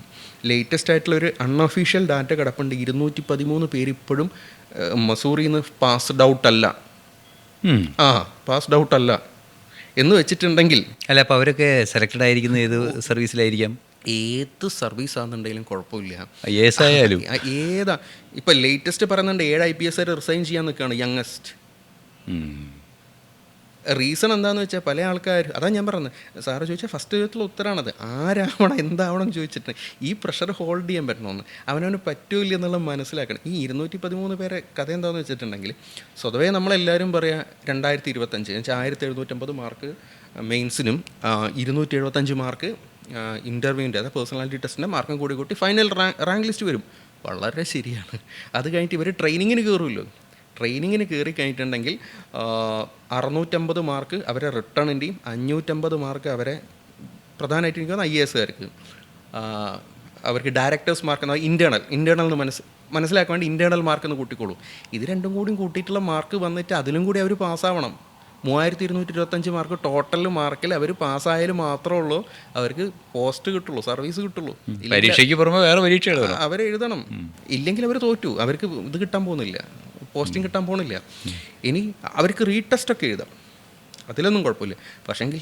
ലേറ്റസ്റ്റ് ആയിട്ടുള്ള ഒരു അൺഒഫീഷ്യൽ ഡാറ്റ കിടപ്പുണ്ട്, 213 പേര് ഇപ്പോഴും മസൂറിയിൽ നിന്ന് പാസ്ഡ് ഔട്ട് അല്ല. പാസ്ഡ് ഔട്ട് അല്ല എന്ന് വെച്ചിട്ടുണ്ടെങ്കിൽ അല്ല, അപ്പോൾ അവരൊക്കെ സെലക്റ്റഡ് ആയിരിക്കുന്നത് ഏത് സർവീസിലായിരിക്കാം? ഏത് സർവീസ് ആണെന്നുണ്ടെങ്കിലും കുഴപ്പമില്ല, ആയാലും ഏതാ. ഇപ്പം ലേറ്റസ്റ്റ് പറയുന്നുണ്ട് 7 IPS റിസൈൻ ചെയ്യാൻ നിൽക്കുകയാണ് യങ്ങസ്റ്റ്. റീസൺ എന്താണെന്ന് വെച്ചാൽ പല ആൾക്കാർ, അതാണ് ഞാൻ പറഞ്ഞത്, സാറ് ചോദിച്ചാൽ ഫസ്റ്റ് ചോദ്യത്തിലുള്ള ഉത്തരമാണത്. ആരാവണം എന്താവണം ചോദിച്ചിട്ട് ഈ പ്രഷർ ഹോൾഡ് ചെയ്യാൻ പറ്റണമെന്ന് അവനവന് പറ്റൂല്ല എന്നുള്ളത് മനസ്സിലാക്കണം. ഈ 213 പേരെ കഥ എന്താണെന്ന് വെച്ചിട്ടുണ്ടെങ്കിൽ സ്വതവേ നമ്മളെല്ലാവരും പറയാം 2025 1750 മാർക്ക് മെയിൻസിനും 275 മാർക്ക് ഇൻ്റർവ്യൂവിൻ്റെ അതായത് പേഴ്സണാലിറ്റി ടെസ്റ്റിൻ്റെ മാർക്കും കൂടി കൂട്ടി ഫൈനൽ റാങ്ക് ലിസ്റ്റ് വരും. വളരെ ശരിയാണ്. അത് കഴിഞ്ഞിട്ട് ഇവർ ട്രെയിനിങ്ങിന് കയറുമല്ലോ. ട്രെയിനിങ്ങിന് കയറി കഴിഞ്ഞിട്ടുണ്ടെങ്കിൽ 650 മാർക്ക് അവരെ റിട്ടേണിൻ്റെയും 550 മാർക്ക് അവരെ പ്രധാനമായിട്ട് എനിക്ക് തോന്നുന്നു IASകാർക്ക്, അവർക്ക് ഡയറക്ടേഴ്സ് മാർക്ക് എന്നാൽ ഇൻറ്റേർണൽ മനസ്സിലാക്കാൻ വേണ്ടി ഇൻറ്റേർണൽ മാർക്ക് എന്ന് കൂട്ടിക്കോളൂ. ഇത് രണ്ടും കൂടിയും കൂട്ടിയിട്ടുള്ള മാർക്ക് വന്നിട്ട് അതിലും കൂടി അവർ പാസ്സാവണം. 3225 മാർക്ക് ടോട്ടൽ മാർക്കിൽ അവർ പാസ്സായാലും മാത്രമേ ഉള്ളൂ അവർക്ക് പോസ്റ്റ് കിട്ടുള്ളൂ, സർവീസ് കിട്ടുള്ളൂ. പരീക്ഷയ്ക്ക് പുറമെ വേറെ പരീക്ഷ അവരെഴുതണം. ഇല്ലെങ്കിൽ അവർ തോറ്റു, അവർക്ക് ഇത് കിട്ടാൻ പോകുന്നില്ല, പോസ്റ്റിംഗ് കിട്ടാൻ പോകണില്ല. ഇനി അവർക്ക് റീടെസ്റ്റൊക്കെ എഴുതാം, അതിലൊന്നും കുഴപ്പമില്ല. പക്ഷേങ്കിൽ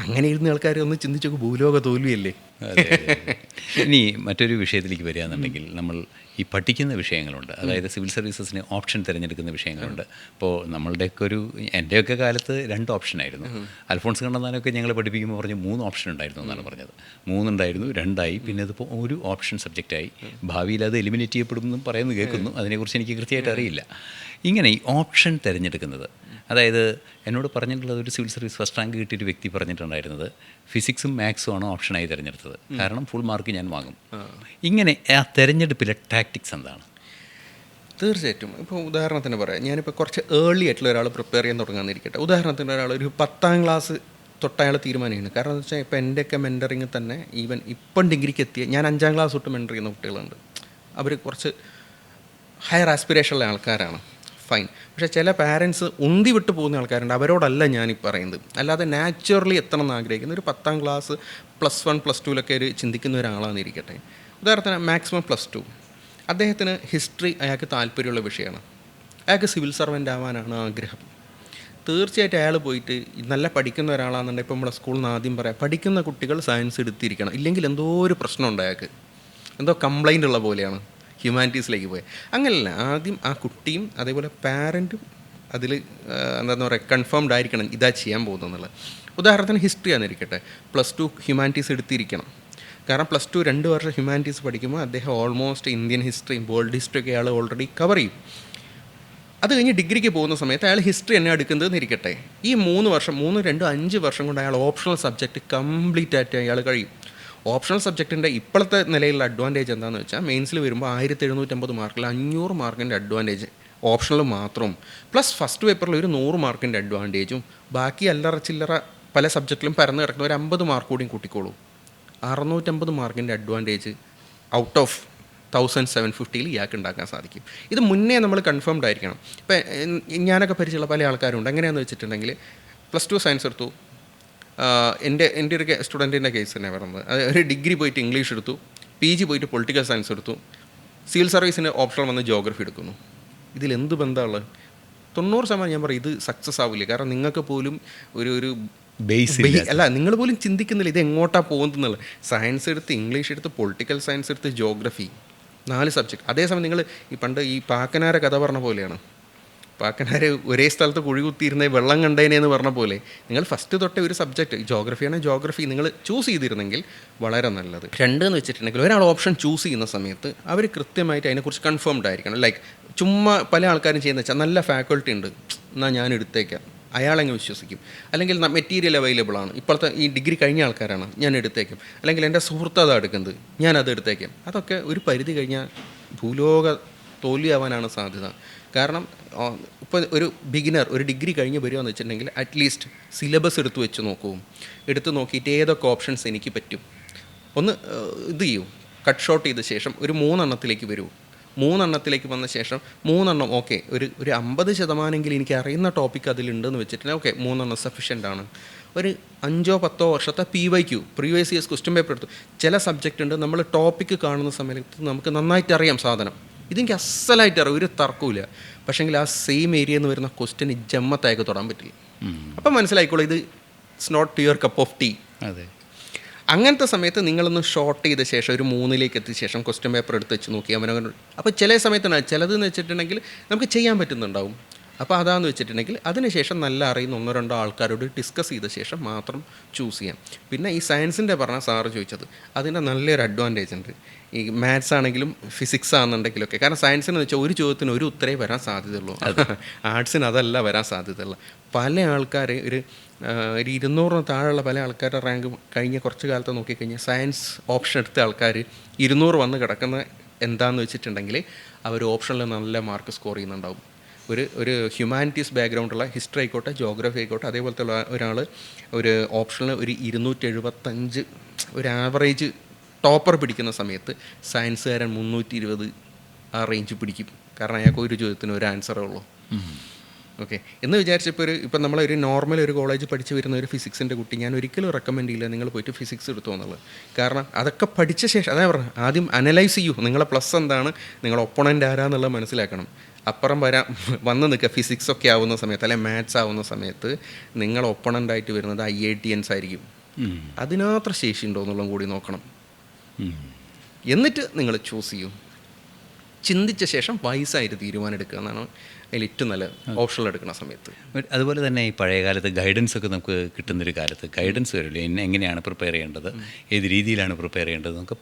അങ്ങനെ ഇരുന്ന ആൾക്കാർ ഒന്ന് ചിന്തിച്ചൊക്കെ ഭൂലോക തോൽവിയല്ലേ. ഇനി മറ്റൊരു വിഷയത്തിലേക്ക് വരികയാണെന്നുണ്ടെങ്കിൽ നമ്മൾ ഈ പഠിക്കുന്ന വിഷയങ്ങളുണ്ട്, അതായത് സിവിൽ സർവീസസിന് ഓപ്ഷൻ തിരഞ്ഞെടുക്കുന്ന വിഷയങ്ങളുണ്ട്. ഇപ്പോൾ നമ്മളുടെയൊക്കെ എൻ്റെയൊക്കെ കാലത്ത് 2 ഓപ്ഷനായിരുന്നു. അൽഫോൺസ് കണ്ണന്താനൊക്കെ ഞങ്ങൾ പഠിപ്പിക്കുമ്പോൾ പറഞ്ഞ് 3 ഓപ്ഷൻ ഉണ്ടായിരുന്നു എന്നാണ് പറഞ്ഞത്. 3 ഉണ്ടായിരുന്നു, 2 ആയി, പിന്നെ ഇതിപ്പോൾ ഒരു ഓപ്ഷൻ സബ്ജക്റ്റായി. ഭാവിയിൽ അത് എലിമിനേറ്റ് ചെയ്യപ്പെടുമെന്നും പറയുന്നത് കേൾക്കുന്നു. അതിനെക്കുറിച്ച് എനിക്ക് കൃത്യമായിട്ട് അറിയില്ല. ഇങ്ങനെ ഈ ഓപ്ഷൻ തിരഞ്ഞെടുക്കുന്നത്, അതായത് എന്നോട് പറഞ്ഞിട്ടുള്ളത് ഒരു സിവിൽ സർവീസ് ഫസ്റ്റ് റാങ്ക് കിട്ടിയൊരു വ്യക്തി പറഞ്ഞിട്ടുണ്ടായിരുന്നത് ഫിസിക്സും മാത്സും ആണ് ഓപ്ഷനായി തിരഞ്ഞെടുത്തത്, കാരണം ഫുൾ മാർക്ക് ഞാൻ വാങ്ങും. ഇങ്ങനെ ആ തിരഞ്ഞെടുപ്പിലെ ടാക്ടിക്സ് എന്താണ്? തീർച്ചയായിട്ടും. ഇപ്പോൾ ഉദാഹരണത്തിന് പറയാം, ഞാനിപ്പോൾ കുറച്ച് ഏർലി ആയിട്ടുള്ള ഒരാൾ പ്രിപ്പയർ ചെയ്യാൻ തുടങ്ങാമെന്നിരിക്കട്ടെ. ഉദാഹരണത്തിന് ഒരാൾ ഒരു 10ാം ക്ലാസ് തൊട്ട് അയാൾ തീരുമാനിക്കുന്നത്. കാരണം എന്ന് വെച്ചാൽ ഇപ്പോൾ എൻ്റെയൊക്കെ മെൻറ്ററിങ് തന്നെ ഈവൻ ഇപ്പം ഡിഗ്രിക്ക് എത്തിയ ഞാൻ 5ാം ക്ലാസ് തൊട്ട് മെൻറ്റർ ചെയ്യുന്ന കുട്ടികളുണ്ട്. അവർ കുറച്ച് ഹയർ ആസ്പിറേഷനുള്ള ആൾക്കാരാണ്, ഫൈൻ. പക്ഷേ ചില പാരൻസ് ഉന്തി വിട്ട് പോകുന്ന ആൾക്കാരുണ്ട്. അവരോടല്ല ഞാനീ പറയുന്നത്. അല്ലാതെ നാച്ചുറലി എത്തണം എന്ന് ആഗ്രഹിക്കുന്ന ഒരു 10ാം ക്ലാസ് +1 +2 ഒരു ചിന്തിക്കുന്ന ഒരാളാണെന്നിരിക്കട്ടെ. ഉദാഹരണത്തിന് മാക്സിമം +2, അദ്ദേഹത്തിന് ഹിസ്റ്ററി അയാൾക്ക് താല്പര്യമുള്ള വിഷയമാണ്, അയാൾക്ക് സിവിൽ സർവൻ്റ് ആവാനാണ് ആഗ്രഹം. തീർച്ചയായിട്ടും അയാൾ പോയിട്ട് നല്ല പഠിക്കുന്ന ഒരാളാണെന്നുണ്ടെങ്കിൽ ഇപ്പോൾ നമ്മുടെ സ്കൂളിൽ നിന്ന് ആദ്യം പറയാം, പഠിക്കുന്ന കുട്ടികൾ സയൻസ് എടുത്തിരിക്കണം, ഇല്ലെങ്കിൽ എന്തോ ഒരു പ്രശ്നമുണ്ട് അയാൾക്ക്, എന്തോ കംപ്ലൈൻ്റ് ഉള്ള പോലെയാണ് ഹ്യൂമാനിറ്റീസിലേക്ക് പോയത്. അങ്ങനെയല്ല, ആദ്യം ആ കുട്ടിയും അതേപോലെ പാരൻറ്റും അതിൽ എന്താണെന്ന് പറയുക കൺഫേംഡ് ആയിരിക്കണം ഇതാ ചെയ്യാൻ പോകുന്നതെന്നുള്ളത്. ഉദാഹരണത്തിന് ഹിസ്റ്ററി ആണെന്നിരിക്കട്ടെ, +2 ഹ്യൂമാനിറ്റീസ് എടുത്തിരിക്കണം. കാരണം +2 2 വർഷം ഹ്യൂമാനിറ്റീസ് പഠിക്കുമ്പോൾ അദ്ദേഹം ഓൾമോസ്റ്റ് ഇന്ത്യൻ ഹിസ്റ്ററിയും വേൾഡ് ഹിസ്റ്ററിയൊക്കെ അയാൾ ഓൾറെഡി കവർ ചെയ്യും. അത് കഴിഞ്ഞ് ഡിഗ്രിക്ക് പോകുന്ന സമയത്ത് അയാൾ ഹിസ്റ്ററി തന്നെ എടുക്കുന്നതെന്ന് ഇരിക്കട്ടെ, ഈ 3 വർഷം 3, 2, 5 വർഷം കൊണ്ട് അയാൾ ഓപ്ഷണൽ സബ്ജക്റ്റ് കംപ്ലീറ്റ് ആയിട്ട് അയാൾ കഴിയും. ഓപ്ഷണൽ സബ്ജക്റ്റിൻ്റെ ഇപ്പോഴത്തെ നിലയിലുള്ള അഡ്വാൻറ്റേജ് എന്താണെന്ന് വെച്ചാൽ മെയിൻസിൽ വരുമ്പോൾ 1750 മാർക്കിൽ 500 മാർക്കിൻ്റെ അഡ്വാൻറ്റേജ് ഓപ്ഷണൽ മാത്രം, പ്ലസ് ഫസ്റ്റ് പേപ്പറിൽ ഒരു 100 മാർക്കിൻ്റെ അഡ്വാൻറ്റേജും, ബാക്കി അല്ലറ ചില്ലറ പല സബ്ജക്റ്റിലും പരന്ന് കിടക്കുന്ന ഒരു 50 മാർക്ക് കൂടിയും കൂട്ടിക്കോളൂ. 650 മാർക്കിൻ്റെ അഡ്വാൻറ്റേജ് ഔട്ട് ഓഫ് 1750 ഇയാൾക്ക് ഉണ്ടാക്കാൻ സാധിക്കും. ഇത് മുന്നേ നമ്മൾ കൺഫേംഡ് ആയിരിക്കണം. ഞാനൊക്കെ പരിചയമുള്ള പല ആൾക്കാരുണ്ട്. എങ്ങനെയാണെന്ന് വെച്ചിട്ടുണ്ടെങ്കിൽ +2 സയൻസ് എടുത്തു. എൻ്റെ ഒരു സ്റ്റുഡൻറ്റിൻ്റെ കേസ് തന്നെ പറയുന്നത്, അത് ഒരു ഡിഗ്രി പോയിട്ട് ഇംഗ്ലീഷ് എടുത്തു, PG പോയിട്ട് പൊളിറ്റിക്കൽ സയൻസ് എടുത്തു, സിവിൽ സർവീസിന് ഓപ്ഷണൽ വന്ന് ജോഗ്രഫി എടുക്കുന്നു. ഇതിലെന്ത് ബന്ധമുള്ളത്? 90% ഞാൻ പറയും ഇത് സക്സസ് ആവില്ല. കാരണം നിങ്ങൾക്ക് പോലും ഒരു അല്ല, നിങ്ങൾ പോലും ചിന്തിക്കുന്നില്ല ഇത് എങ്ങോട്ടാണ് പോകുന്നതെന്നുള്ളത്. സയൻസ് എടുത്ത്, ഇംഗ്ലീഷ് എടുത്ത്, പൊളിറ്റിക്കൽ സയൻസ് എടുത്ത്, ജോഗ്രഫി, 4 സബ്ജക്റ്റ്. അതേസമയം നിങ്ങൾ ഈ പണ്ട് ഈ പാക്കനാര കഥ പറഞ്ഞ പോലെയാണ്, പാക്കനാര് ഒരേ സ്ഥലത്ത് കുഴി കുത്തിയിരുന്നേ വെള്ളം കണ്ടേനെ എന്ന് പറഞ്ഞ പോലെ നിങ്ങൾ ഫസ്റ്റ് തൊട്ടേ ഒരു സബ്ജക്റ്റ് ജോഗ്രഫിയാണെങ്കിൽ ജോഗ്രഫി നിങ്ങൾ ചൂസ് ചെയ്തിരുന്നെങ്കിൽ വളരെ നല്ലത്. 2 എന്ന് വെച്ചിട്ടുണ്ടെങ്കിൽ ഒരാൾ ഓപ്ഷൻ ചൂസ് ചെയ്യുന്ന സമയത്ത് അവർ കൃത്യമായിട്ട് അതിനെക്കുറിച്ച് കൺഫേംഡ് ആയിരിക്കണം. ലൈക്ക് ചുമ്മാ പല ആൾക്കാരും ചെയ്യുന്ന വെച്ചാൽ നല്ല ഫാക്കൾട്ടി ഉണ്ട് എന്നാൽ ഞാൻ എടുത്തേക്കാം, അയാളെങ്ങ് വിശ്വസിക്കും. അല്ലെങ്കിൽ മെറ്റീരിയൽ അവൈലബിൾ ആണ്, ഇപ്പോഴത്തെ ഈ ഡിഗ്രി കഴിഞ്ഞ ആൾക്കാരാണ്, ഞാൻ എടുത്തേക്കും. അല്ലെങ്കിൽ എൻ്റെ സുഹൃത്ത് അതാണ് എടുക്കുന്നത്, ഞാനത് എടുത്തേക്കാം. അതൊക്കെ ഒരു പരിധി കഴിഞ്ഞാൽ ഭൂലോക തോൽവിയാവാനാണ് സാധ്യത. കാരണം ഇപ്പോൾ ഒരു ബിഗിനർ ഒരു ഡിഗ്രി കഴിഞ്ഞ് വരികയെന്ന് വെച്ചിട്ടുണ്ടെങ്കിൽ അറ്റ്ലീസ്റ്റ് സിലബസ് എടുത്ത് നോക്കിയിട്ട് ഏതൊക്കെ ഓപ്ഷൻസ് എനിക്ക് പറ്റും ഒന്ന് ഇത് ചെയ്യൂ, കട്ട് ഷോട്ട് ചെയ്ത ശേഷം ഒരു 3 എണ്ണത്തിലേക്ക് വരൂ. 3 എണ്ണത്തിലേക്ക് വന്ന ശേഷം 3 എണ്ണം ഓക്കെ, ഒരു 50% എനിക്ക് അറിയുന്ന ടോപ്പിക് അതിലുണ്ടെന്ന് വെച്ചിട്ടുണ്ടെങ്കിൽ ഓക്കെ 3 എണ്ണം സഫിഷ്യൻ്റ് ആണ്. ഒരു 5-10 വർഷത്തെ PYQ previous years question paper എടുത്തു. ചില സബ്ജക്റ്റ് ഉണ്ട് നമ്മൾ ടോപ്പിക്ക് കാണുന്ന സമയത്ത് നമുക്ക് നന്നായിട്ട് അറിയാം സാധനം, ഇതെനിക്ക് അസലായിട്ട് അറിയാം, ഒരു തർക്കമില്ല. പക്ഷേങ്കിൽ ആ സെയിം ഏരിയയിൽ നിന്ന് വരുന്ന ക്വസ്റ്റ്യൻ ജമ്മത്തായൊക്കെ തൊടാൻ പറ്റില്ല. അപ്പം മനസ്സിലായിക്കോളൂ ഇത് it's not your cup of tea. അതെ, അങ്ങനത്തെ സമയത്ത് നിങ്ങളൊന്ന് ഷോർട്ട് ചെയ്ത ശേഷം ഒരു 3ലേക്ക് എത്തിയ ശേഷം ക്വസ്റ്റ്യൻ പേപ്പർ എടുത്ത് വെച്ച് നോക്കി അവനവൻ. അപ്പോൾ ചില സമയത്താണ് ചിലതെന്ന് വെച്ചിട്ടുണ്ടെങ്കിൽ നമുക്ക് ചെയ്യാൻ പറ്റുന്നുണ്ടാവും. അപ്പോൾ അതാണെന്ന് വെച്ചിട്ടുണ്ടെങ്കിൽ അതിനുശേഷം നല്ല അറിയുന്ന 1-2 ആൾക്കാരോട് ഡിസ്കസ് ചെയ്ത ശേഷം മാത്രം ചൂസ് ചെയ്യാം. പിന്നെ ഈ സയൻസിൻ്റെ പറഞ്ഞ സാറ് ചോദിച്ചത് അതിൻ്റെ നല്ലൊരു അഡ്വാൻറ്റേജ് ഉണ്ട്. ഈ മാത്സ് ആണെങ്കിലും ഫിസിക്സ് ആണെന്നുണ്ടെങ്കിലൊക്കെ, കാരണം സയൻസിന് വെച്ചാൽ ഒരു ചോദ്യത്തിന് ഒരു ഉത്തരേ വരാൻ സാധ്യതയുള്ളൂ, ആർട്സിന് അതല്ല വരാൻ സാധ്യതയുള്ളൂ. പല ആൾക്കാർ ഒരു 200 താഴെയുള്ള പല ആൾക്കാരുടെ റാങ്ക് കഴിഞ്ഞ കുറച്ച് കാലത്ത് നോക്കിക്കഴിഞ്ഞാൽ സയൻസ് ഓപ്ഷൻ എടുത്ത ആൾക്കാർ 200 വന്ന് കിടക്കുന്ന എന്താണെന്ന് വെച്ചിട്ടുണ്ടെങ്കിൽ അവർ ഓപ്ഷനിൽ നല്ല മാർക്ക് സ്കോർ ചെയ്യുന്നുണ്ടാവും. ഒരു ഹ്യൂമാനിറ്റീസ് ബാക്ക്ഗ്രൗണ്ടുള്ള ഹിസ്റ്ററി ആയിക്കോട്ടെ ജോഗ്രഫി ആയിക്കോട്ടെ അതേപോലത്തെ ഒരാൾ ഒരു ഓപ്ഷനിൽ ഒരു 275 ഒരു ആവറേജ് ടോപ്പർ പിടിക്കുന്ന സമയത്ത് സയൻസുകാരൻ 320 ആ റേഞ്ച് പിടിക്കും. കാരണം അയാൾക്ക് ഒരു ചോദ്യത്തിന് ഒരു ആൻസറേ ഉള്ളൂ. ഓക്കെ എന്ന് വിചാരിച്ചപ്പോൾ ഇപ്പം നമ്മളൊരു നോർമൽ ഒരു കോളേജ് പഠിച്ച് വരുന്ന ഒരു ഫിസിക്സിൻ്റെ കുട്ടി ഞാൻ ഒരിക്കലും റെക്കമെൻഡ് ചെയ്യില്ല നിങ്ങൾ പോയിട്ട് ഫിസിക്സ് എടുത്തു എന്നുള്ളത്. കാരണം അതൊക്കെ പഠിച്ച ശേഷം അതാ പറഞ്ഞത്, ആദ്യം അനലൈസ് ചെയ്യൂ, നിങ്ങളെ പ്ലസ് എന്താണ്, നിങ്ങളുടെ ഒപ്പോണൻ്റ് ആരാന്നുള്ളത് മനസ്സിലാക്കണം. അപ്പുറം വന്ന് നിൽക്കുക. ഫിസിക്സൊക്കെ ആവുന്ന സമയത്ത് അല്ലെങ്കിൽ മാത്സ് ആവുന്ന സമയത്ത് നിങ്ങൾ ഒപ്പോണൻ്റായിട്ട് വരുന്നത് IITians ആയിരിക്കും. അതിനത്ര ശേഷി ഉണ്ടോ എന്നുള്ളതും കൂടി നോക്കണം. എന്നിട്ട് നിങ്ങൾ ചൂസ് ചെയ്യൂ. ചിന്തിച്ച ശേഷം വയസ്സായിട്ട് തീരുമാനം എടുക്കുക എന്നാണ് അതിൽ ഏറ്റവും നല്ല ഓപ്ഷൻ എടുക്കുന്ന സമയത്ത്. അതുപോലെ തന്നെ ഈ പഴയ കാലത്ത് ഗൈഡൻസ് ഒക്കെ നമുക്ക് കിട്ടുന്നൊരു കാലത്ത് ഗൈഡൻസ് വരില്ലേ, എങ്ങനെയാണ് പ്രിപ്പയർ ചെയ്യേണ്ടത്, ഏത് രീതിയിലാണ് പ്രിപ്പയർ ചെയ്യേണ്ടത്, നമുക്ക്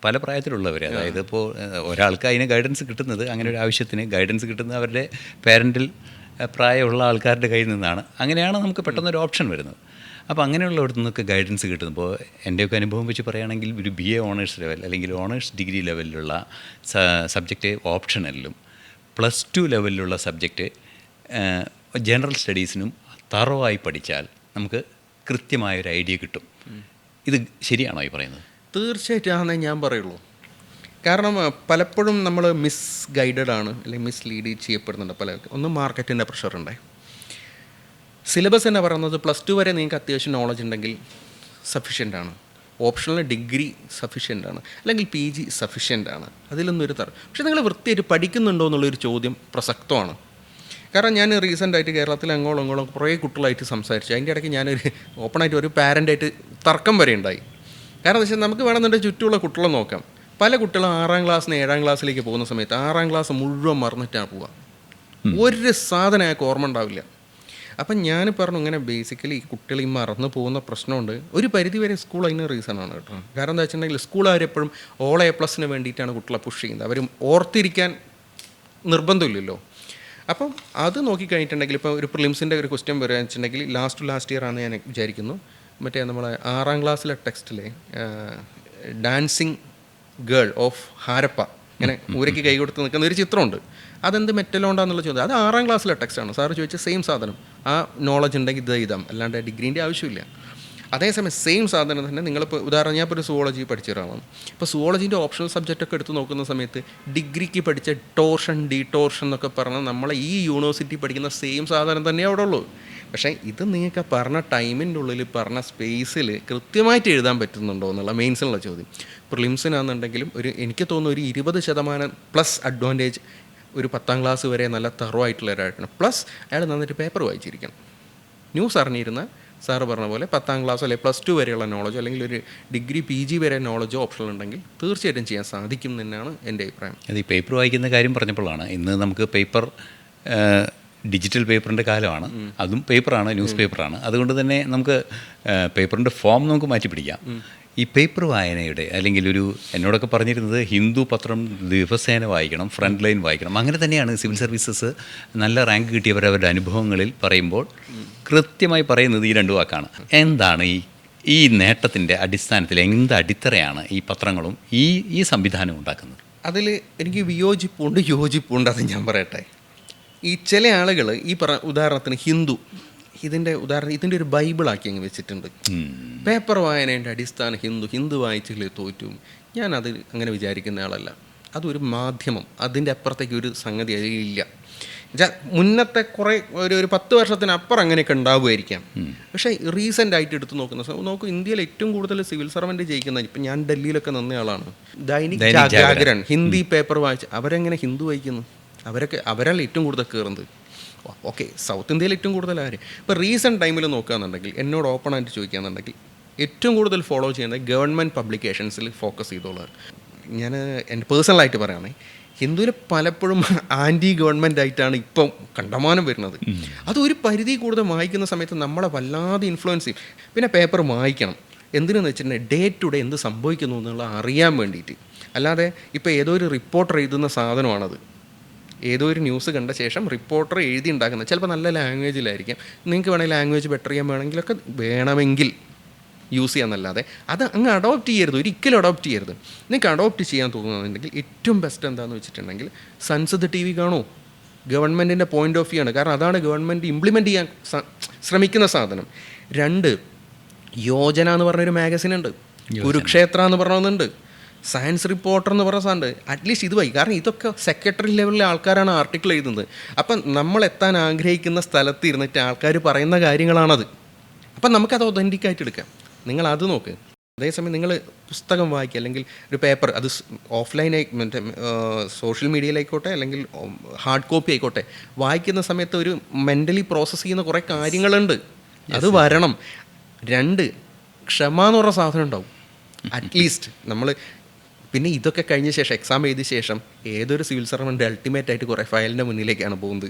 പല പ്രായത്തിലുള്ളവർ, അതായത് ഇപ്പോൾ ഒരാൾക്ക് അതിന് ഗൈഡൻസ് കിട്ടുന്നത് അങ്ങനെ ഒരു ആവശ്യത്തിന് ഗൈഡൻസ് കിട്ടുന്നത് അവരുടെ പാരൻ്റൽ പ്രായമുള്ള ആൾക്കാരുടെ കയ്യിൽ നിന്നാണ്. അങ്ങനെയാണ് നമുക്ക് പെട്ടെന്നൊരു ഓപ്ഷൻ വരുന്നത്. അപ്പോൾ അങ്ങനെയുള്ളവിടത്തു നിന്നൊക്കെ ഗൈഡൻസ് കിട്ടുമ്പോൾ എൻ്റെയൊക്കെ അനുഭവം വെച്ച് പറയുകയാണെങ്കിൽ ഒരു BA ഓണേഴ്സ് ലെവൽ അല്ലെങ്കിൽ ഓണേഴ്സ് ഡിഗ്രി ലെവലിലുള്ള സബ്ജക്റ്റ് ഓപ്ഷണലിലും +2 ലെവലിലുള്ള സബ്ജക്റ്റ് ജനറൽ സ്റ്റഡീസിനും തറവായി പഠിച്ചാൽ നമുക്ക് കൃത്യമായൊരു ഐഡിയ കിട്ടും. ഇത് ശരിയാണോ ഈ പറയുന്നത്? തീർച്ചയായിട്ടും ആണെന്നേ ഞാൻ പറയുള്ളൂ. കാരണം പലപ്പോഴും നമ്മൾ മിസ് ഗൈഡഡ് ആണ്, അല്ലെങ്കിൽ മിസ് ലീഡ് ചെയ്യപ്പെടുന്നുണ്ട് പലർക്കും. ഒന്ന് മാർക്കറ്റിൻ്റെ പ്രഷറുണ്ട്. സിലബസ് തന്നെ പറയുന്നത് +2 വരെ നിങ്ങൾക്ക് അത്യാവശ്യം നോളജ് ഉണ്ടെങ്കിൽ സഫീഷ്യൻ്റ് ആണ്. ഓപ്ഷണൽ ഡിഗ്രി സഫീഷ്യൻ്റ് ആണ്, അല്ലെങ്കിൽ PG സഫീഷ്യൻ്റ് ആണ്. അതിലൊന്നും ഒരു പക്ഷേ നിങ്ങൾ വൃത്തിയായിട്ട് പഠിക്കുന്നുണ്ടോ എന്നുള്ളൊരു ചോദ്യം പ്രസക്തമാണ്. കാരണം ഞാൻ റീസെൻ്റായിട്ട് കേരളത്തിൽ അങ്ങോളം കുറേ കുട്ടികളായിട്ട് സംസാരിച്ചു. അതിൻ്റെ ഇടയ്ക്ക് ഞാനൊരു ഓപ്പണായിട്ട് ഒരു പാരൻ്റായിട്ട് തർക്കം വരെ ഉണ്ടായി. കാരണം എന്താ വെച്ചാൽ നമുക്ക് വേണമെന്നുണ്ടെങ്കിൽ ചുറ്റുമുള്ള കുട്ടികളെ നോക്കാം. പല കുട്ടികളും 6ാം ക്ലാസ്സിൽ നിന്ന് 7ാം ക്ലാസ്സിലേക്ക് പോകുന്ന സമയത്ത് 6ാം ക്ലാസ് മുഴുവൻ മറന്നിട്ടാണ് പോവുക. ഒരു സാധനം അയാൾക്ക് ഓർമ്മ ഉണ്ടാവില്ല. അപ്പം ഞാൻ പറഞ്ഞു, ഇങ്ങനെ ബേസിക്കലി ഈ കുട്ടികൾ ഈ മറന്നു പോകുന്ന പ്രശ്നമുണ്ട്. ഒരു പരിധി വരെ സ്കൂൾ അതിന് റീസണാണ് കേട്ടോ. കാരണം എന്താ വെച്ചിട്ടുണ്ടെങ്കിൽ സ്കൂളുകാരെപ്പോഴും ഓൾ A+ വേണ്ടിയിട്ടാണ് കുട്ടികളെ പുഷ് ചെയ്യുന്നത്. അവർ ഓർത്തിരിക്കാൻ നിർബന്ധമില്ലല്ലോ. അപ്പം അത് നോക്കിക്കഴിഞ്ഞിട്ടുണ്ടെങ്കിൽ ഇപ്പോൾ ഒരു പ്രിലിംസിൻ്റെ ഒരു ക്വസ്റ്റ്യൻ വരിക വെച്ചിട്ടുണ്ടെങ്കിൽ ലാസ്റ്റ് ഇയർ ആണെന്ന് ഞാൻ വിചാരിക്കുന്നു. മറ്റേ നമ്മളെ 6ാം ക്ലാസ്സിലെ ടെക്സ്റ്റിലെ ഡാൻസിങ് ഗേൾ ഓഫ് ഹാരപ്പ ഇങ്ങനെ ഊരയ്ക്ക് കൈ കൊടുത്ത് നിൽക്കുന്ന ഒരു ചിത്രമുണ്ട്. അതെന്ത് മെറ്റലോണ്ടാന്നുള്ള ചോദ്യം, അത് 6ാം ക്ലാസ്സിലെ ടെക്സ്റ്റാണ്. സാറ് ചോദിച്ച സെയിം സാധനം. ആ നോളജ് ഉണ്ടെങ്കിൽ ഇത് എഴുതാം, അല്ലാണ്ട് ഡിഗ്രീൻ്റെ ആവശ്യമില്ല. അതേസമയം സെയിം സാധനം തന്നെ നിങ്ങളിപ്പോൾ ഉദാഹരണം, ഞാൻ ഇപ്പോൾ ഒരു സുവോളജി പഠിച്ച ഒരാളാണ്. ഇപ്പോൾ സുവോളജീൻ്റെ ഓപ്ഷണൽ സബ്ജക്റ്റൊക്കെ എടുത്ത് നോക്കുന്ന സമയത്ത് ഡിഗ്രിക്ക് പഠിച്ച ടോർഷൻ ഡീടോർഷൻ എന്നൊക്കെ പറഞ്ഞാൽ നമ്മളെ ഈ യൂണിവേഴ്സിറ്റി പഠിക്കുന്ന സെയിം സാധനം തന്നെയേ അവിടെ ഉള്ളൂ. പക്ഷേ ഇത് നിങ്ങൾക്ക് പറഞ്ഞ ടൈമിൻ്റെ ഉള്ളിൽ പറഞ്ഞ സ്പേസിൽ കൃത്യമായിട്ട് എഴുതാൻ പറ്റുന്നുണ്ടോ എന്നുള്ള മെയിൻസിനുള്ള ചോദ്യം. പ്രിലിംസിനാണെന്നുണ്ടെങ്കിലും എനിക്ക് തോന്നുന്നു ഒരു 20% അഡ്വാൻറ്റേജ് ഒരു 10ാം ക്ലാസ് വരെ നല്ല തറവായിട്ടുള്ള ഒരാളാണ്. പ്ലസ് അയാൾ നന്നായിട്ട് പേപ്പർ വായിച്ചിരിക്കണം. ന്യൂസ് അറിഞ്ഞിരുന്ന സാറ് പറഞ്ഞ പോലെ 10ാം ക്ലാസ് അല്ലെങ്കിൽ +2 വരെയുള്ള നോളജോ അല്ലെങ്കിൽ ഒരു ഡിഗ്രി PG വരെ നോളജോ ഓപ്ഷണൽ ഉണ്ടെങ്കിൽ തീർച്ചയായിട്ടും ചെയ്യാൻ സാധിക്കും തന്നെയാണ് എൻ്റെ അഭിപ്രായം. അത് ഈ പേപ്പർ വായിക്കുന്ന കാര്യം പറഞ്ഞപ്പോഴാണ്, ഇന്ന് നമുക്ക് പേപ്പർ ഡിജിറ്റൽ പേപ്പറിൻ്റെ കാലമാണ്. അതും പേപ്പറാണ്, ന്യൂസ് പേപ്പറാണ്. അതുകൊണ്ട് തന്നെ നമുക്ക് പേപ്പറിൻ്റെ ഫോം നമുക്ക് മാറ്റി പിടിക്കാം. ഈ പേപ്പർ വായനയുടെ അല്ലെങ്കിൽ എന്നോടൊക്കെ പറഞ്ഞിരുന്നത് ഹിന്ദു പത്രം ദിവസേന വായിക്കണം, ഫ്രണ്ട് ലൈൻ വായിക്കണം. അങ്ങനെ തന്നെയാണ് സിവിൽ സർവീസസ് നല്ല റാങ്ക് കിട്ടിയവരവരുടെ അനുഭവങ്ങളിൽ പറയുമ്പോൾ കൃത്യമായി പറയുന്നത് ഈ 2 വാക്കാണ്. എന്താണ് ഈ നേട്ടത്തിൻ്റെ അടിസ്ഥാനത്തിൽ എന്ത് അടിത്തറയാണ് ഈ പത്രങ്ങളും ഈ സംവിധാനം ഉണ്ടാക്കുന്നത്? അതിൽ എനിക്ക് വിയോജിപ്പുണ്ട് യോജിപ്പുണ്ട്. അത് ഞാൻ പറയട്ടെ. ഈ ചില ആളുകൾ ഈ ഉദാഹരണത്തിന് ഇതിൻ്റെ ഒരു ബൈബിളാക്കി അങ്ങ് വെച്ചിട്ടുണ്ട്. പേപ്പർ വായനേൻ്റെ അടിസ്ഥാനം ഹിന്ദു വായിച്ചില്ലേ തോറ്റും. ഞാനത് അങ്ങനെ വിചാരിക്കുന്ന ആളല്ല. അതൊരു മാധ്യമം, അതിൻ്റെ അപ്പുറത്തേക്ക് ഒരു സംഗതി അതിലില്ല. മുന്നത്തെ കുറേ ഒരു 10 വർഷത്തിനപ്പുറം അങ്ങനെയൊക്കെ ഉണ്ടാവുമായിരിക്കാം. പക്ഷേ റീസെൻ്റ് ആയിട്ട് എടുത്ത് നോക്കൂ, ഇന്ത്യയിൽ ഏറ്റവും കൂടുതൽ സിവിൽ സർവൻറ്റ് ജയിക്കുന്ന, ഇപ്പം ഞാൻ ഡൽഹിയിലൊക്കെ നിന്ന ആളാണ്, ദൈനിക് ജാഗരൺ ഹിന്ദി പേപ്പർ വായിച്ച് അവരെങ്ങനെ ഹിന്ദു വായിക്കുന്നു? അവരല്ല ഏറ്റവും കൂടുതൽ കയറുന്നത്. ഓക്കെ, സൗത്ത് ഇന്ത്യയിൽ ഏറ്റവും കൂടുതൽ ആര്? ഇപ്പോൾ റീസെൻറ്റ് ടൈമിൽ നോക്കുകയാണെന്നുണ്ടെങ്കിൽ, എന്നോട് ഓപ്പണായിട്ട് ചോദിക്കുകയാണെന്നുണ്ടെങ്കിൽ ഏറ്റവും കൂടുതൽ ഫോളോ ചെയ്യുന്നത് ഗവൺമെൻറ് പബ്ലിക്കേഷൻസിൽ ഫോക്കസ് ചെയ്തോളാം. ഞാൻ എൻ്റെ പേഴ്സണലായിട്ട് പറയുകയാണെങ്കിൽ ഹിന്ദുവിൽ പലപ്പോഴും ആൻറ്റി ഗവൺമെൻറ് ആയിട്ടാണ് ഇപ്പം കണ്ടമാനം വരുന്നത്. അത് ഒരു പരിധി കൂടുതൽ വായിക്കുന്ന സമയത്ത് നമ്മളെ വല്ലാതെ ഇൻഫ്ലുവൻസ് ചെയ്യും. പിന്നെ പേപ്പർ വായിക്കണം. എന്തിനെന്ന് വെച്ചിട്ടുണ്ടെങ്കിൽ ഡേ ടു ഡേ എന്ത് സംഭവിക്കുന്നു എന്നുള്ള അറിയാൻ വേണ്ടിയിട്ട്. അല്ലാതെ ഇപ്പോൾ ഏതോ ഒരു റിപ്പോർട്ടർ എഴുതുന്ന സാധനമാണത്. ഏതോ ഒരു ന്യൂസ് കണ്ട ശേഷം റിപ്പോർട്ടർ എഴുതി ഉണ്ടാക്കുന്നത് ചിലപ്പോൾ നല്ല ലാംഗ്വേജിലായിരിക്കും. നിങ്ങൾക്ക് വേണമെങ്കിൽ ലാംഗ്വേജ് ബെറ്റർ ചെയ്യാൻ വേണമെങ്കിൽ യൂസ് ചെയ്യാമെന്നല്ലാതെ അത് അങ്ങ് അഡോപ്റ്റ് ചെയ്യരുത്, ഒരിക്കലും അഡോപ്റ്റ് ചെയ്യരുത്. നിങ്ങൾക്ക് അഡോപ്റ്റ് ചെയ്യാൻ തോന്നുന്നുണ്ടെങ്കിൽ ഏറ്റവും ബെസ്റ്റ് എന്താണെന്ന് വെച്ചിട്ടുണ്ടെങ്കിൽ സൻസദ് TV കാണൂ. ഗവൺമെൻറ്റിൻ്റെ പോയിൻ്റ് ഓഫ് വ്യൂ ആണ്. കാരണം അതാണ് ഗവൺമെൻറ് ഇംപ്ലിമെൻറ്റ് ചെയ്യാൻ ശ്രമിക്കുന്ന സാധനം. 2 യോജന എന്ന് പറഞ്ഞൊരു മാഗസിൻ ഉണ്ട്, കുരുക്ഷേത്ര എന്ന് പറഞ്ഞൊന്നുണ്ട്, സയൻസ് റിപ്പോർട്ടർ എന്ന് പറഞ്ഞ സാധനമുണ്ട്. അറ്റ്ലീസ്റ്റ് ഇത് വായി. കാരണം ഇതൊക്കെ സെക്രട്ടറി ലെവലിലെ ആൾക്കാരാണ് ആർട്ടിക്കിൾ എഴുതുന്നത്. അപ്പം നമ്മൾ എത്താൻ ആഗ്രഹിക്കുന്ന സ്ഥലത്ത് ഇരുന്നിട്ട് ആൾക്കാർ പറയുന്ന കാര്യങ്ങളാണത്. അപ്പം നമുക്കത് ഒതൻറ്റിക്കായിട്ട് എടുക്കാം. നിങ്ങളത് നോക്ക്. അതേസമയം നിങ്ങൾ പുസ്തകം വായിക്കുക, അല്ലെങ്കിൽ ഒരു പേപ്പർ, അത് ഓഫ്ലൈനായി മറ്റേ സോഷ്യൽ മീഡിയയിലായിക്കോട്ടെ അല്ലെങ്കിൽ ഹാർഡ് കോപ്പി ആയിക്കോട്ടെ, വായിക്കുന്ന സമയത്ത് ഒരു മെൻ്റലി പ്രോസസ്സ് ചെയ്യുന്ന കുറേ കാര്യങ്ങളുണ്ട്. അത് വരണം. 2 ക്ഷമ എന്ന് പറഞ്ഞ സാധനം ഉണ്ടാവും. അറ്റ്ലീസ്റ്റ് നമ്മൾ പിന്നെ ഇതൊക്കെ കഴിഞ്ഞ ശേഷം എക്സാം എഴുതിയ ശേഷം ഏതൊരു സിവിൽ സർവൻ്റ് അൾട്ടിമേറ്റ് ആയിട്ട് കുറേ ഫയലിൻ്റെ മുന്നിലേക്കാണ് പോകുന്നത്.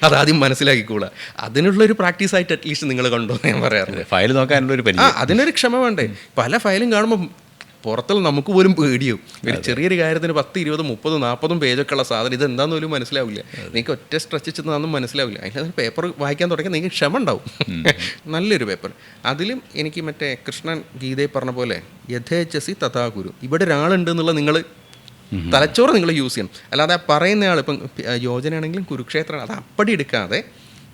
അതാദ്യം മനസ്സിലാക്കിക്കൂടാ. അതിനുള്ളൊരു പ്രാക്ടീസായിട്ട് അറ്റ്ലീസ്റ്റ് നിങ്ങൾ കണ്ടോ ഞാൻ പറയാറുണ്ട്. ഫയൽ നോക്കാനുള്ളൊരു അതിനൊരു ക്ഷമ വേണ്ടേ. പല ഫയലും കാണുമ്പോൾ പുറത്തുള്ള നമുക്ക് പോലും പേടിയും. ഒരു ചെറിയൊരു കാര്യത്തിന് 10, 20, 30, 40 പേജൊക്കെ ഉള്ള സാധനം ഇതെന്താന്ന് പോലും മനസ്സിലാവില്ല. നിങ്ങൾക്ക് ഒറ്റ സ്ട്രെച്ച് ചെന്നതൊന്നും മനസ്സിലാവില്ല. അതിൽ പേപ്പർ വായിക്കാൻ തുടങ്ങിയാൽ നിങ്ങൾക്ക് ക്ഷമ ഉണ്ടാവും. നല്ലൊരു പേപ്പർ. അതിലും എനിക്ക് മറ്റേ കൃഷ്ണൻ ഗീതയെ പറഞ്ഞ പോലെ യഥേച്ഛസി തഥാ ഗുരു. ഇവിടെ ഒരാളുണ്ട് എന്നുള്ള നിങ്ങൾ തലച്ചോറ് നിങ്ങൾ യൂസ് ചെയ്യണം. അല്ലാതെ പറയുന്ന ആൾ ഇപ്പം യോജനയാണെങ്കിലും കുരുക്ഷേത്രം അത് അപ്പടി എടുക്കാതെ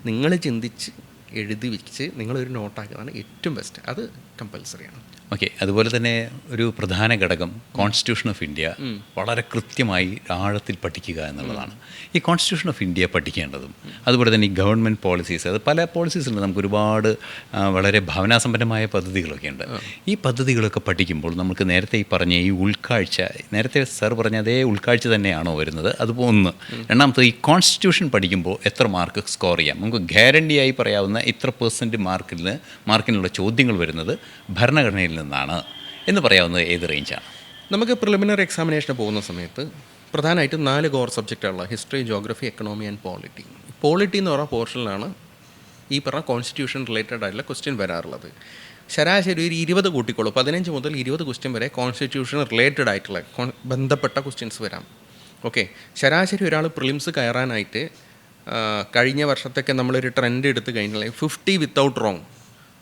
നിങ്ങൾ ചിന്തിച്ച് എഴുതി വെച്ച് നിങ്ങളൊരു നോട്ടാക്കുന്നതാണ് ഏറ്റവും ബെസ്റ്റ്. അത് കമ്പൽസറിയാണ്. ഓക്കെ, അതുപോലെ തന്നെ ഒരു പ്രധാന ഘടകം കോൺസ്റ്റിറ്റ്യൂഷൻ ഓഫ് ഇന്ത്യ വളരെ കൃത്യമായി ആഴത്തിൽ പഠിക്കുക എന്നുള്ളതാണ്. ഈ കോൺസ്റ്റിറ്റ്യൂഷൻ ഓഫ് ഇന്ത്യ പഠിക്കേണ്ടതും അതുപോലെ തന്നെ ഈ ഗവൺമെൻറ് പോളിസീസ്, അത് പല പോളിസീസുണ്ട്, നമുക്ക് ഒരുപാട് വളരെ ഭാവനാസമ്പന്നമായ പദ്ധതികളൊക്കെ ഉണ്ട്. ഈ പദ്ധതികളൊക്കെ പഠിക്കുമ്പോൾ നമുക്ക് നേരത്തെ ഈ പറഞ്ഞ ഈ ഉൾക്കാഴ്ച, നേരത്തെ സർ പറഞ്ഞ അതേ ഉൾക്കാഴ്ച തന്നെയാണോ വരുന്നത്? അതുപോലെ ഒന്ന്. രണ്ടാമത്തെ, ഈ കോൺസ്റ്റിറ്റ്യൂഷൻ പഠിക്കുമ്പോൾ എത്ര മാർക്ക് സ്കോർ ചെയ്യാം? നമുക്ക് ഗ്യാരണ്ടിയായി പറയാവുന്ന ഇത്ര % മാർക്കിനുള്ള ചോദ്യങ്ങൾ വരുന്നത് ഭരണഘടനയിൽ നിന്നാണ് എന്ന് പറയാവുന്നത് ഏത് റേഞ്ചാണ്? നമുക്ക് പ്രിലിമിനറി എക്സാമിനേഷന് പോകുന്ന സമയത്ത് പ്രധാനമായിട്ടും 4 കോർ സബ്ജക്റ്റുള്ള history, geography, economy and polity. Polity എന്ന് പറഞ്ഞ പോർഷനിലാണ് ഈ പറഞ്ഞ കോൺസ്റ്റിറ്റ്യൂഷൻ റിലേറ്റഡ് ആയിട്ടുള്ള ക്വസ്റ്റ്യൻ വരാറുള്ളത്. ശരാശരി ഒരു 20 കൂട്ടിക്കോളൂ, 15 മുതൽ 20 ക്വസ്റ്റ്യൻ വരെ കോൺസ്റ്റിറ്റ്യൂഷൻ റിലേറ്റഡ് ആയിട്ടുള്ള ബന്ധപ്പെട്ട ക്വസ്റ്റ്യൻസ് വരാം. ഓക്കെ, ശരാശരി ഒരാൾ പ്രിലിംസ് കയറാനായിട്ട് കഴിഞ്ഞ വർഷത്തൊക്കെ നമ്മളൊരു ട്രെൻഡ് എടുത്ത് കഴിഞ്ഞാൽ 50 without wrong,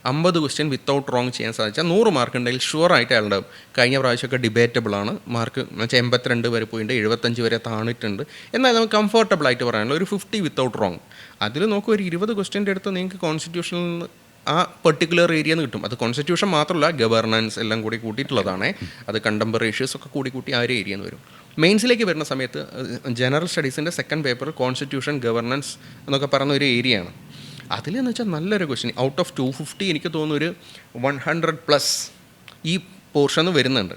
50 question without wrong ചെയ്യാൻ സാധിച്ചാൽ 100 മാർക്ക് ഉണ്ടെങ്കിൽ ഷുവറായിട്ട് അയാളുണ്ടാവും. കഴിഞ്ഞ പ്രാവശ്യമൊക്കെ ഡിബേറ്റബിളാണ് മാർക്ക്, എന്ന് വെച്ചാൽ 82 വരെ പോയിട്ടുണ്ട്, 75 വരെ താണിട്ടുണ്ട്. എന്നാൽ നമുക്ക് കംഫർട്ടബിളായിട്ട് പറയാനുള്ള ഒരു 50 വിത്തൗട്ട് റോങ്. അതിൽ നോക്കുക, ഒരു 20 ക്വസ്റ്റ്യൻ്റെ അടുത്ത് നിങ്ങൾക്ക് കോൺസ്റ്റിറ്റ്യൂഷനിൽ നിന്ന് ആ പെർട്ടിക്കുലർ ഏരിയ നിന്ന് കിട്ടും. അത് കോൺസ്റ്റിറ്റ്യൂഷൻ മാത്രമല്ല, ഗവർണൻസ് എല്ലാം കൂടി കൂട്ടിയിട്ടുള്ളതാണ്. അത് കണ്ടംപററി ഇഷ്യൂസ് ഒക്കെ കൂട്ടി ആ ഒരു ഏരിയ നിന്ന് വരും. മെയിൻസിലേക്ക് വരുന്ന സമയത്ത് ജനറൽ സ്റ്റഡീസിൻ്റെ സെക്കൻഡ് പേപ്പർ കോൺസ്റ്റിറ്റ്യൂഷൻ, ഗവർണൻസ് എന്നൊക്കെ പറയുന്ന ഒരു ഏരിയയാണ്. അതിലെന്ന് വെച്ചാൽ നല്ലൊരു ക്വസ്റ്റ്യൻ, ഔട്ട് ഓഫ് 250 എനിക്ക് തോന്നുന്നു ഒരു 100+ ഈ പോർഷന് വരുന്നുണ്ട്.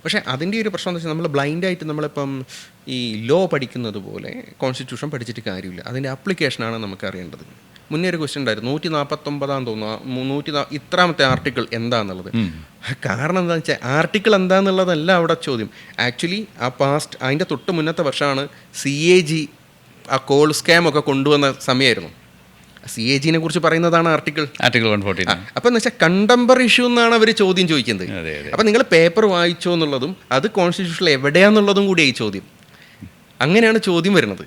പക്ഷേ അതിൻ്റെ ഒരു പ്രശ്നം എന്ന് വെച്ചാൽ നമ്മൾ ബ്ലൈൻഡായിട്ട് നമ്മളിപ്പം ഈ ലോ പഠിക്കുന്നത് പോലെ കോൺസ്റ്റിറ്റ്യൂഷൻ പഠിച്ചിട്ട് കാര്യമില്ല. അതിൻ്റെ ആപ്ലിക്കേഷനാണ് നമുക്ക് അറിയേണ്ടത്. മുന്നേ ഒരു ക്വസ്റ്റ്യൻ ഉണ്ടായിരുന്നു, 149 തോന്നുന്നു, ഇത്രാമത്തെ ആർട്ടിക്കിൾ എന്താണെന്നുള്ളത്. കാരണം എന്താണെന്ന് വെച്ചാൽ ആർട്ടിക്കിൾ എന്താണെന്നുള്ളതല്ല അവിടെ ചോദ്യം. ആക്ച്വലി അതിൻ്റെ തൊട്ട് മുന്നത്തെ വർഷമാണ് CAG ആ കോൾ സ്കാം ഒക്കെ കൊണ്ടുവന്ന സമയമായിരുന്നു. CAG കുറിച്ച് പറയുന്നതാണ് ആർട്ടിക്കിൾ 114. അപ്പം എന്ന് വെച്ചാൽ കണ്ടംപററി ഇഷ്യൂ എന്നാണ് അവർ ചോദ്യം ചോദിക്കുന്നത്. അപ്പം നിങ്ങൾ പേപ്പർ വായിച്ചോ എന്നുള്ളതും അത് കോൺസ്റ്റിറ്റ്യൂഷനിൽ എവിടെയാണെന്നുള്ളതും കൂടിയായി ചോദ്യം. അങ്ങനെയാണ് ചോദ്യം വരുന്നത്.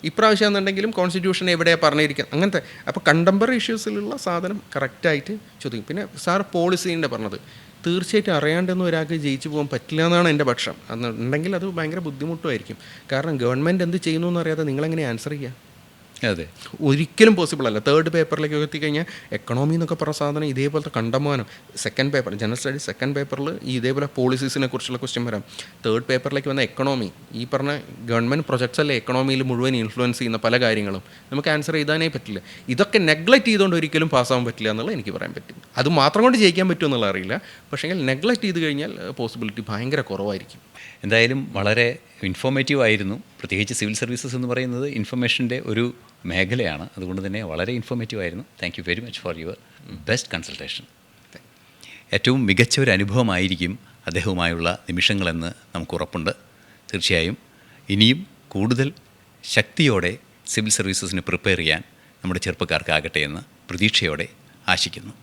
ഇപ്രാവശ്യം എന്നുണ്ടെങ്കിലും കോൺസ്റ്റിറ്റ്യൂഷൻ എവിടെയാണ് പറഞ്ഞിരിക്കുന്നത് അങ്ങനത്തെ. അപ്പോൾ കണ്ടംപററി ഇഷ്യൂസിലുള്ള സാധനം കറക്റ്റായിട്ട് ചോദിക്കും. പിന്നെ സാർ പോളിസീൻ്റെ പറഞ്ഞത് തീർച്ചയായിട്ടും അറിയാണ്ടെന്ന് ഒരാൾക്ക് ജയിച്ചു പോകാൻ പറ്റില്ല എന്നാണ് എൻ്റെ പക്ഷം. എന്നുണ്ടെങ്കിൽ അത് ഭയങ്കര ബുദ്ധിമുട്ടുമായിരിക്കും. കാരണം ഗവൺമെൻറ് എന്ത് ചെയ്യുന്നു എന്നറിയാതെ നിങ്ങളെങ്ങനെ ആൻസർ ചെയ്യുക? അതെ, ഒരിക്കലും പോസിബിൾ അല്ല. തേർഡ് പേപ്പറിലേക്ക് എത്തിക്കഴിഞ്ഞാൽ എക്കണോമി എന്നൊക്കെ പറഞ്ഞ സാധനം ഇതേപോലത്തെ കണ്ടമാനം. Second paper general studies second പേപ്പറിൽ ഇതേപോലെ പോളിസീസിനെ കുറിച്ചുള്ള ക്വസ്റ്റ്യൻ വരാം. തേർഡ് പേപ്പറിലേക്ക് വന്ന എക്കണോമി, ഈ പറഞ്ഞ ഗവൺമെൻറ് പ്രൊജക്ട്സ് അല്ലേ എക്കണോമിയിൽ മുഴുവൻ ഇൻഫ്ലുവൻസ് ചെയ്യുന്ന പല കാര്യങ്ങളും നമുക്ക് ആൻസർ ചെയ്താനേ പറ്റില്ല. ഇതൊക്കെ നെഗ്ലക്റ്റ് ചെയ്തുകൊണ്ട് ഒരിക്കലും പാസ്സാകാൻ പറ്റില്ല എന്നുള്ളത് എനിക്ക് പറയാൻ പറ്റും. അത് മാത്രം കൊണ്ട് ജയിക്കാൻ പറ്റുമോ എന്നുള്ള അറിയില്ല. പക്ഷേ നെഗ്ലക്റ്റ് ചെയ്ത് കഴിഞ്ഞാൽ പോസിബിലിറ്റി ഭയങ്കര കുറവായിരിക്കും. എന്തായാലും വളരെ ഇൻഫോർമേറ്റീവ് ആയിരുന്നു. പ്രത്യേകിച്ച് സിവിൽ സർവീസസ് എന്ന് പറയുന്നത് ഇൻഫർമേഷൻ്റെ ഒരു മേഖലയാണ്. അതുകൊണ്ട് തന്നെ വളരെ ഇൻഫോർമേറ്റീവ് ആയിരുന്നു. Thank you very much for your best consultation. ഏറ്റവും മികച്ച ഒരു അനുഭവമായിരിക്കും അദ്ദേഹവുമായുള്ള നിമിഷങ്ങളെന്ന് നമുക്ക് ഉറപ്പുണ്ട്. തീർച്ചയായും ഇനിയും കൂടുതൽ ശക്തിയോടെ സിവിൽ സർവീസസിന് പ്രിപ്പയർ ചെയ്യാൻ നമ്മുടെ ചെറുപ്പക്കാർക്കാകട്ടെ എന്ന് പ്രതീക്ഷയോടെ ആശിക്കുന്നു.